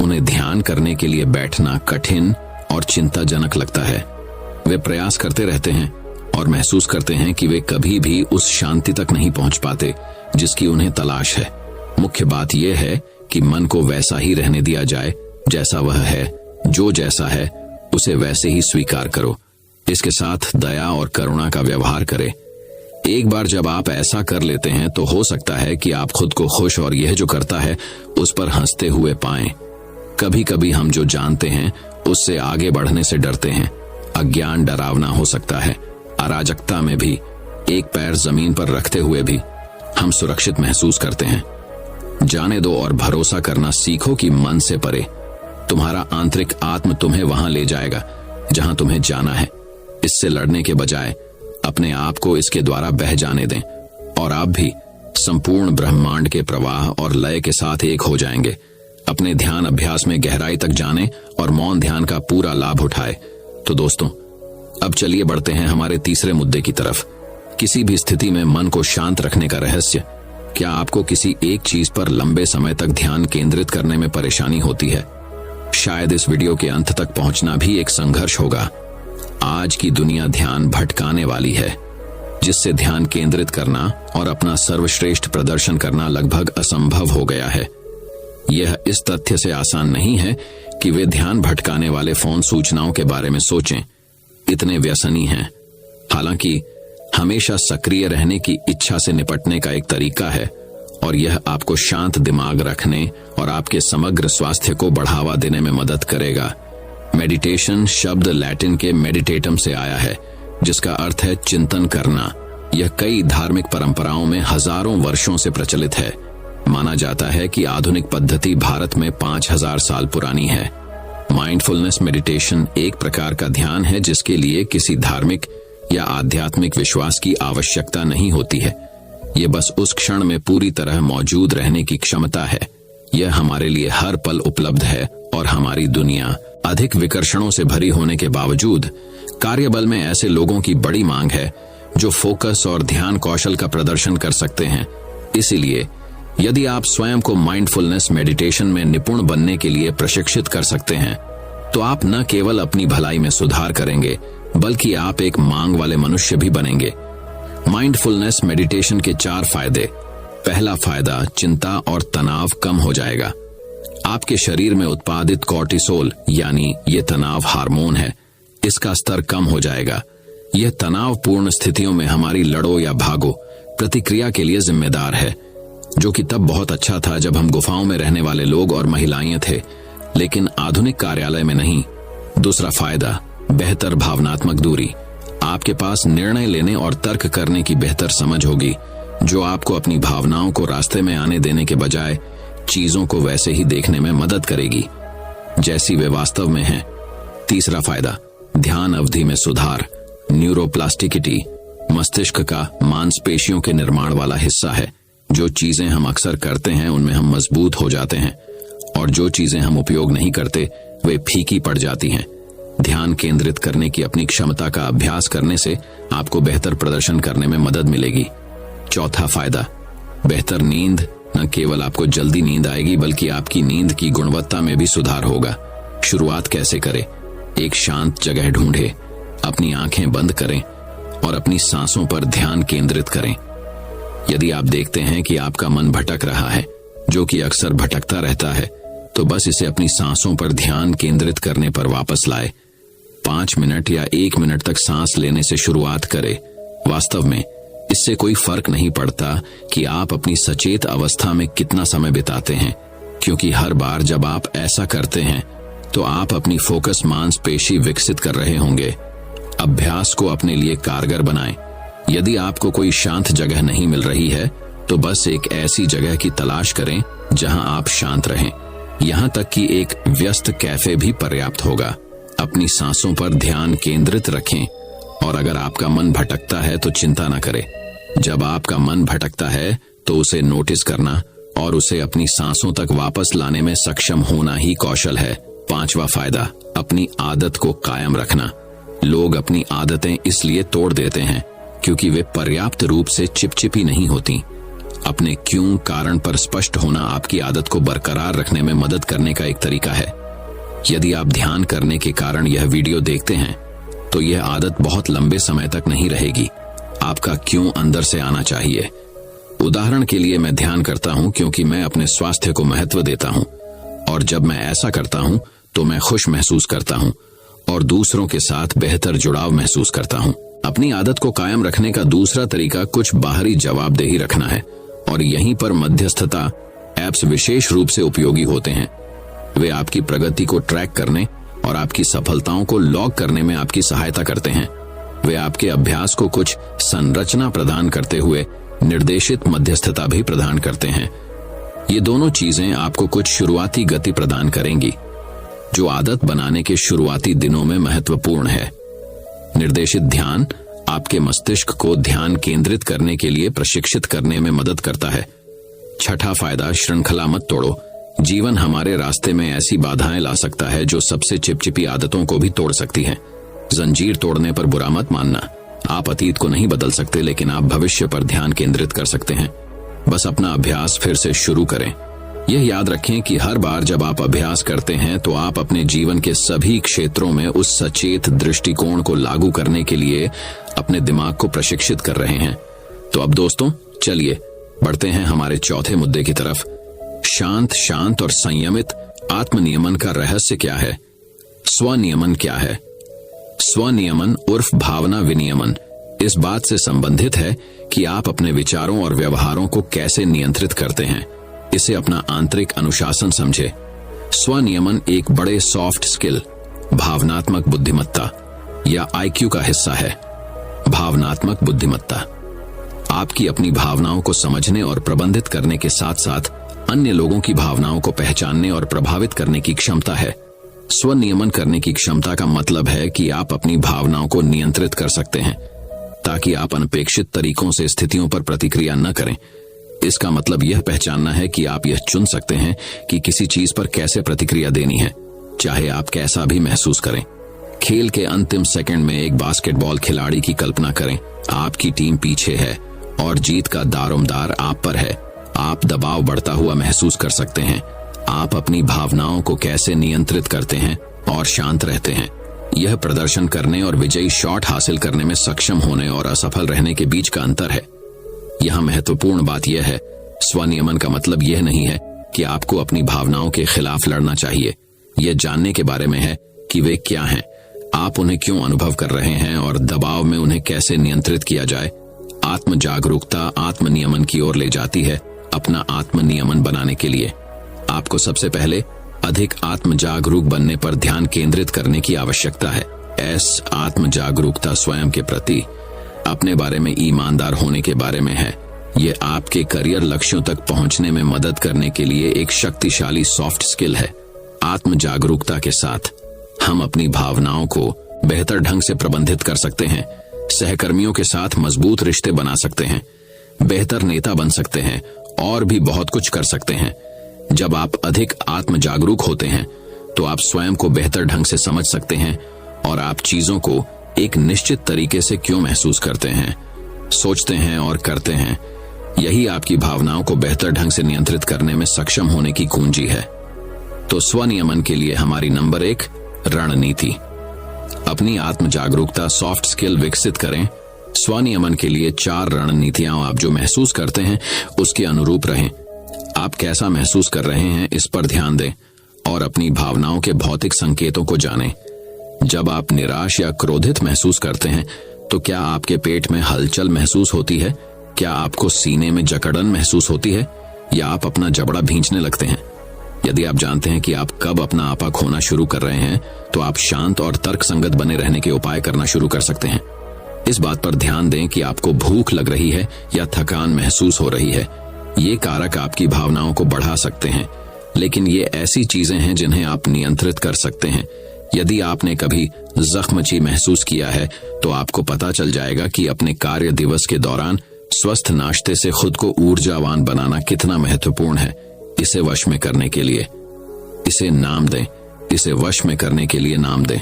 उन्हें ध्यान करने के लिए बैठना कठिन और चिंताजनक लगता है। वे प्रयास करते रहते हैं और महसूस करते हैं कि वे कभी भी उस शांति तक नहीं पहुंच पाते जिसकी उन्हें तलाश है। मुख्य बात यह है कि मन को वैसा ही रहने दिया जाए जैसा वह है। जो जैसा है उसे वैसे ही स्वीकार करो। इसके साथ दया और करुणा का व्यवहार करें। एक बार जब आप ऐसा कर लेते हैं तो हो सकता है कि आप खुद को खुश और यह जो करता है उस पर हंसते हुए पाएं। कभी कभी हम जो जानते हैं उससे आगे बढ़ने से डरते हैं। अज्ञान डरावना हो सकता है। अराजकता में भी एक पैर जमीन पर रखते हुए भी हम सुरक्षित महसूस करते हैं। जाने दो और भरोसा करना सीखो कि मन से परे तुम्हारा आंतरिक आत्म तुम्हें वहां ले जाएगा जहां तुम्हें जाना है। इससे लड़ने के बजाय अपने आप को इसके द्वारा बह जाने दें और आप भी संपूर्ण ब्रह्मांड के प्रवाह और लय के साथ एक हो जाएंगे। अपने ध्यान अभ्यास में गहराई तक जाने और मौन ध्यान का पूरा लाभ उठाए। तो दोस्तों, अब चलिए बढ़ते हैं हमारे तीसरे मुद्दे की तरफ। किसी भी स्थिति में मन को शांत रखने का रहस्य। क्या आपको किसी एक चीज पर लंबे समय तक ध्यान केंद्रित करने में परेशानी होती है? शायद इस वीडियो के अंत तक पहुंचना भी एक संघर्ष होगा। आज की दुनिया ध्यान भटकाने वाली है, जिससे ध्यान केंद्रित करना और अपना सर्वश्रेष्ठ प्रदर्शन करना लगभग असंभव हो गया है। यह इस तथ्य से आसान नहीं है कि वे ध्यान भटकाने वाले फोन सूचनाओं के बारे में सोचें। इतने व्यसनी हैं। हालांकि हमेशा सक्रिय रहने की इच्छा से निपटने का एक तरीका है और यह आपको शांत दिमाग रखने और आपके समग्र स्वास्थ्य को बढ़ावा देने में मदद करेगा। मेडिटेशन शब्द लैटिन के मेडिटेटम से आया है, जिसका अर्थ है चिंतन करना। यह कई धार्मिक परंपराओं में हजारों वर्षों से प्रचलित है। माना जाता है कि आधुनिक पद्धति भारत में 5000 साल पुरानी है। माइंडफुलनेस मेडिटेशन एक प्रकार का ध्यान है जिसके लिए किसी धार्मिक या आध्यात्मिक विश्वास की आवश्यकता नहीं होती है। यह बस उस क्षण में पूरी तरह मौजूद रहने की क्षमता है। यह हमारे लिए हर पल उपलब्ध है और हमारी दुनिया अधिक विकर्षणों से भरी होने के बावजूद कार्यबल में ऐसे लोगों की बड़ी मांग है जो फोकस और ध्यान कौशल का प्रदर्शन कर सकते हैं। इसीलिए यदि आप स्वयं को माइंडफुलनेस मेडिटेशन में निपुण बनने के लिए प्रशिक्षित कर सकते हैं तो आप न केवल अपनी भलाई में सुधार करेंगे बल्कि आप एक मांग वाले मनुष्य भी बनेंगे। माइंडफुलनेस मेडिटेशन के 4 फायदे। पहला फायदा, चिंता और तनाव कम हो जाएगा। आपके शरीर में उत्पादित कॉर्टिसोल यानी ये तनाव हार्मोन है, इसका स्तर कम हो जाएगा। यह तनावपूर्ण स्थितियों में हमारी लड़ो या भागो प्रतिक्रिया के लिए जिम्मेदार है, जो कि तब बहुत अच्छा था जब हम गुफाओं में रहने वाले लोग और महिलाएं थे, लेकिन आधुनिक कार्यालय में नहीं। दूसरा फायदा, बेहतर भावनात्मक दूरी। आपके पास निर्णय लेने और तर्क करने की बेहतर समझ होगी, जो आपको अपनी भावनाओं को रास्ते में आने देने के बजाय चीजों को वैसे ही देखने में मदद करेगी जैसी वे वास्तव में हैं। तीसरा फायदा, ध्यान अवधि में सुधार। न्यूरोप्लास्टिसिटी मस्तिष्क का मांसपेशियों के निर्माण वाला हिस्सा है। जो चीजें हम अक्सर करते हैं उनमें हम मजबूत हो जाते हैं और जो चीजें हम उपयोग नहीं करते वे फीकी पड़ जाती हैं। ध्यान केंद्रित करने की अपनी क्षमता का अभ्यास करने से आपको बेहतर प्रदर्शन करने में मदद मिलेगी। चौथा फायदा, बेहतर नींद। न केवल आपको जल्दी नींद आएगी बल्कि आपकी नींद की गुणवत्ता में भी सुधार होगा। शुरुआत कैसे करें? एक शांत जगह ढूंढें, अपनी आंखें बंद करें और अपनी सांसों पर ध्यान केंद्रित करें। यदि आप देखते हैं कि आपका मन भटक रहा है, जो कि अक्सर भटकता रहता है, तो बस इसे अपनी सांसों पर ध्यान केंद्रित करने पर वापस लाए। 5 मिनट या 1 मिनट तक सांस लेने से शुरुआत करें। वास्तव में इससे कोई फर्क नहीं पड़ता कि आप अपनी सचेत अवस्था में कितना समय बिताते हैं, क्योंकि हर बार जब आप ऐसा करते हैं तो आप अपनी फोकस मांसपेशी विकसित कर रहे होंगे। अभ्यास को अपने लिए कारगर बनाएं। यदि आपको कोई शांत जगह नहीं मिल रही है तो बस एक ऐसी जगह की तलाश करें जहां आप शांत रहें। यहां तक कि एक व्यस्त कैफे भी पर्याप्त होगा। अपनी सांसों पर ध्यान केंद्रित रखें और अगर आपका मन भटकता है तो चिंता न करें। जब आपका मन भटकता है तो उसे नोटिस करना और उसे अपनी सांसों तक वापस लाने में सक्षम होना ही कौशल है। 5वां फायदा, अपनी आदत को कायम रखना। लोग अपनी आदतें इसलिए तोड़ देते हैं क्योंकि वे पर्याप्त रूप से चिपचिपी नहीं होती। अपने क्यों कारण पर स्पष्ट होना आपकी आदत को बरकरार रखने में मदद करने का एक तरीका है। यदि आप ध्यान करने के कारण यह वीडियो देखते हैं तो यह आदत बहुत लंबे समय तक नहीं रहेगी। आपका क्यों अंदर से आना चाहिए। उदाहरण के लिए मैं ध्यान करता हूं क्योंकि मैं अपने स्वास्थ्य को महत्व देता हूं और जब मैं ऐसा करता हूं तो मैं खुश महसूस करता हूं और दूसरों के साथ बेहतर जुड़ाव महसूस करता हूँ। अपनी आदत को कायम रखने का दूसरा तरीका कुछ बाहरी जवाबदेही रखना है, और यहीं पर मध्यस्थता ऐप्स विशेष रूप से उपयोगी होते हैं। वे आपकी प्रगति को ट्रैक करने और आपकी सफलताओं को लॉग करने में आपकी सहायता करते हैं। वे आपके अभ्यास को कुछ संरचना प्रदान करते हुए निर्देशित मध्यस्थता भी प्रदान करते हैं। ये दोनों चीजें आपको कुछ शुरुआती गति प्रदान करेंगी, जो आदत बनाने के शुरुआती दिनों में महत्वपूर्ण है। निर्देशित ध्यान आपके मस्तिष्क को ध्यान केंद्रित करने के लिए प्रशिक्षित करने में मदद करता है। छठा फायदा, श्रृंखला मत तोड़ो। जीवन हमारे रास्ते में ऐसी बाधाएं ला सकता है जो सबसे चिपचिपी आदतों को भी तोड़ सकती हैं। जंजीर तोड़ने पर बुरा मत मानना। आप अतीत को नहीं बदल सकते, लेकिन आप भविष्य पर ध्यान केंद्रित कर सकते हैं। बस अपना अभ्यास फिर से शुरू करें। यह याद रखें कि हर बार जब आप अभ्यास करते हैं तो आप अपने जीवन के सभी क्षेत्रों में उस सचेत दृष्टिकोण को लागू करने के लिए अपने दिमाग को प्रशिक्षित कर रहे हैं। तो अब दोस्तों, चलिए बढ़ते हैं हमारे चौथे मुद्दे की तरफ। शांत और संयमित आत्मनियमन का रहस्य क्या है? स्वनियमन क्या है? स्वनियमन उर्फ भावना विनियमन इस बात से संबंधित है कि आप अपने विचारों और व्यवहारों को कैसे नियंत्रित करते हैं। इसे अपना आंतरिक अनुशासन समझे। स्वनियमन एक बड़े सॉफ्ट स्किल, भावनात्मक बुद्धिमत्ता या IQ का हिस्सा है। भावनात्मक बुद्धिमत्ता आपकी अपनी भावनाओं को समझने और प्रबंधित करने के साथ साथ अन्य लोगों की भावनाओं को पहचानने और प्रभावित करने की क्षमता है। स्वनियमन करने की क्षमता का मतलब है कि आप अपनी भावनाओं को नियंत्रित कर सकते हैं ताकि आप अनपेक्षित तरीकों से स्थितियों पर प्रतिक्रिया न करें। इसका मतलब यह पहचानना है कि आप यह चुन सकते हैं कि किसी चीज पर कैसे प्रतिक्रिया देनी है, चाहे आप कैसा भी महसूस करें। खेल के अंतिम सेकंड में एक बास्केटबॉल खिलाड़ी की कल्पना करें। आपकी टीम पीछे है और जीत का दारोमदार आप पर है। आप दबाव बढ़ता हुआ महसूस कर सकते हैं। आप अपनी भावनाओं को कैसे नियंत्रित करते हैं और शांत रहते हैं। यह प्रदर्शन करने और विजयी शॉट हासिल करने में सक्षम होने और असफल रहने के बीच का अंतर है। यहाँ महत्वपूर्ण बात यह है, स्वनियमन का मतलब यह नहीं है कि आपको अपनी भावनाओं के खिलाफ लड़ना चाहिए। यह जानने के बारे में है कि वे क्या हैं, आप उन्हें क्यों अनुभव कर रहे हैं और दबाव में उन्हें कैसे नियंत्रित किया जाए। आत्म जागरूकता आत्मनियमन की ओर ले जाती है। अपना आत्मनियमन बनाने के लिए आपको सबसे पहले अधिक आत्म जागरूक बनने पर ध्यान केंद्रित करने की आवश्यकता है। आत्म जागरूकता स्वयं के प्रति अपने बारे में ईमानदार होने के बारे में है। यह आपके करियर लक्ष्यों तक पहुंचने में मदद करने के लिए एक शक्तिशाली सॉफ्ट स्किल है। आत्म जागरूकता के साथ हम अपनी भावनाओं को बेहतर ढंग से प्रबंधित कर सकते हैं, सहकर्मियों के साथ मजबूत रिश्ते बना सकते हैं, बेहतर नेता बन सकते हैं और भी बहुत कुछ कर सकते हैं। जब आप अधिक आत्म जागरूक होते हैं तो आप स्वयं को बेहतर ढंग से समझ सकते हैं और आप चीजों को एक निश्चित तरीके से क्यों महसूस करते हैं, सोचते हैं और करते हैं। यही आपकी भावनाओं को बेहतर ढंग से नियंत्रित करने में सक्षम होने की कुंजी है। तो स्वनियमन के लिए हमारी नंबर 1 रणनीति। अपनी आत्म जागरूकता सॉफ्ट स्किल विकसित करें। स्वनियमन के लिए 4 रणनीतियां आप जो महसूस करते हैं उसके अनुरूप रहें। आप कैसा महसूस कर रहे हैं इस पर ध्यान दें और अपनी भावनाओं के भौतिक संकेतों को जानें। जब आप निराश या क्रोधित महसूस करते हैं तो क्या आपके पेट में हलचल महसूस होती है? क्या आपको सीने में जकड़न महसूस होती है या आप अपना जबड़ा भींचने लगते हैं? यदि आप जानते हैं कि आप कब अपना आपा खोना शुरू कर रहे हैं तो आप शांत और तर्कसंगत बने रहने के उपाय करना शुरू कर सकते हैं। इस बात पर ध्यान दें कि आपको भूख लग रही है या थकान महसूस हो रही है। ये कारक आपकी भावनाओं को बढ़ा सकते हैं, लेकिन ये ऐसी चीजें हैं जिन्हें आप नियंत्रित कर सकते हैं। यदि आपने कभी जख्मची महसूस किया है तो आपको पता चल जाएगा कि अपने कार्य दिवस के दौरान स्वस्थ नाश्ते से खुद को ऊर्जावान बनाना कितना महत्वपूर्ण है। इसे वश में करने के लिए इसे नाम दें। इसे वश में करने के लिए नाम दें।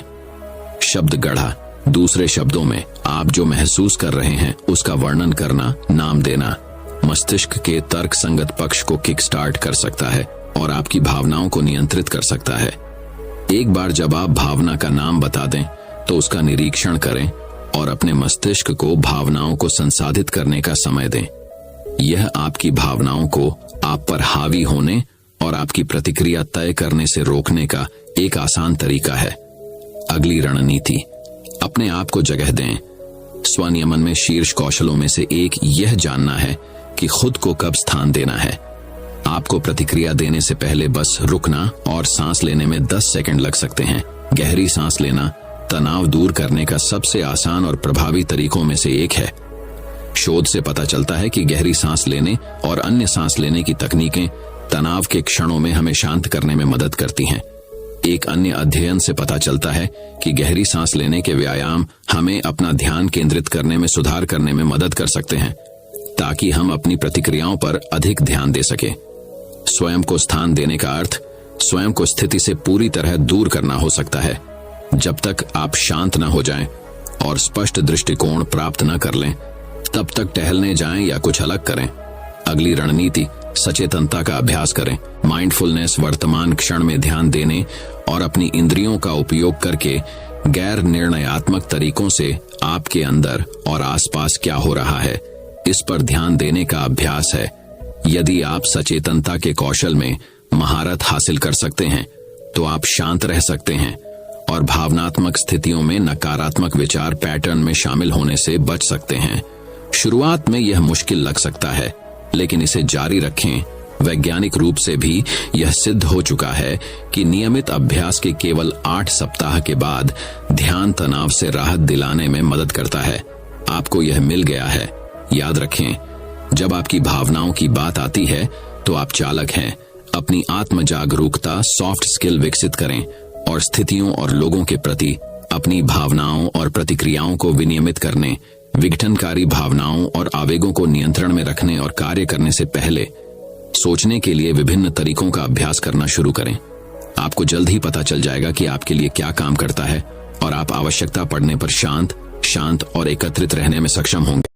शब्द गढ़ा, दूसरे शब्दों में आप जो महसूस कर रहे हैं उसका वर्णन करना, नाम देना मस्तिष्क के तर्क संगत पक्ष को किक स्टार्ट कर सकता है और आपकी भावनाओं को नियंत्रित कर सकता है। एक बार जब आप भावना का नाम बता दें तो उसका निरीक्षण करें और अपने मस्तिष्क को भावनाओं को संसाधित करने का समय दें। यह आपकी भावनाओं को आप पर हावी होने और आपकी प्रतिक्रिया तय करने से रोकने का एक आसान तरीका है। अगली रणनीति, अपने आप को जगह दें। स्वनियमन में शीर्ष कौशलों में से एक यह जानना है कि खुद को कब स्थान देना है। आपको प्रतिक्रिया देने से पहले बस रुकना और सांस लेने में 10 सेकंड लग सकते हैं। गहरी सांस लेना तनाव दूर करने का सबसे आसान और प्रभावी तरीकों में से एक है। शोध से पता चलता है कि गहरी सांस लेने और अन्य सांस लेने की तकनीकें तनाव के क्षणों में हमें शांत करने में मदद करती हैं। एक अन्य अध्ययन से पता चलता है कि गहरी सांस लेने के व्यायाम हमें अपना ध्यान केंद्रित करने में सुधार करने में मदद कर सकते हैं, ताकि हम अपनी प्रतिक्रियाओं पर अधिक ध्यान दे सकें। स्वयं को स्थान देने का अर्थ स्वयं को स्थिति से पूरी तरह दूर करना हो सकता है। जब तक आप शांत न हो जाएं और स्पष्ट दृष्टिकोण प्राप्त न कर लें, तब तक टहलने जाएं या कुछ अलग करें। अगली रणनीति, सचेतनता का अभ्यास करें। माइंडफुलनेस वर्तमान क्षण में ध्यान देने और अपनी इंद्रियों का उपयोग करके गैर निर्णयात्मक तरीकों से आपके अंदर और आसपास क्या हो रहा है, इस पर ध्यान देने का अभ्यास है। यदि आप सचेतनता के कौशल में महारत हासिल कर सकते हैं, तो आप शांत रह सकते हैं और भावनात्मक स्थितियों में नकारात्मक विचार पैटर्न में शामिल होने से बच सकते हैं। शुरुआत में यह मुश्किल लग सकता है, लेकिन इसे जारी रखें। वैज्ञानिक रूप से भी यह सिद्ध हो चुका है कि नियमित अभ्यास के केवल 8 सप्ताह के बाद ध्यान तनाव से राहत दिलाने में मदद करता है। आपको यह मिल गया है। याद रखें, जब आपकी भावनाओं की बात आती है तो आप चालक हैं। अपनी आत्म जागरूकता सॉफ्ट स्किल विकसित करें और स्थितियों और लोगों के प्रति अपनी भावनाओं और प्रतिक्रियाओं को विनियमित करने, विघटनकारी भावनाओं और आवेगों को नियंत्रण में रखने और कार्य करने से पहले सोचने के लिए विभिन्न तरीकों का अभ्यास करना शुरू करें। आपको जल्द ही पता चल जाएगा कि आपके लिए क्या काम करता है और आप आवश्यकता पड़ने पर शांत और एकत्रित रहने में सक्षम होंगे।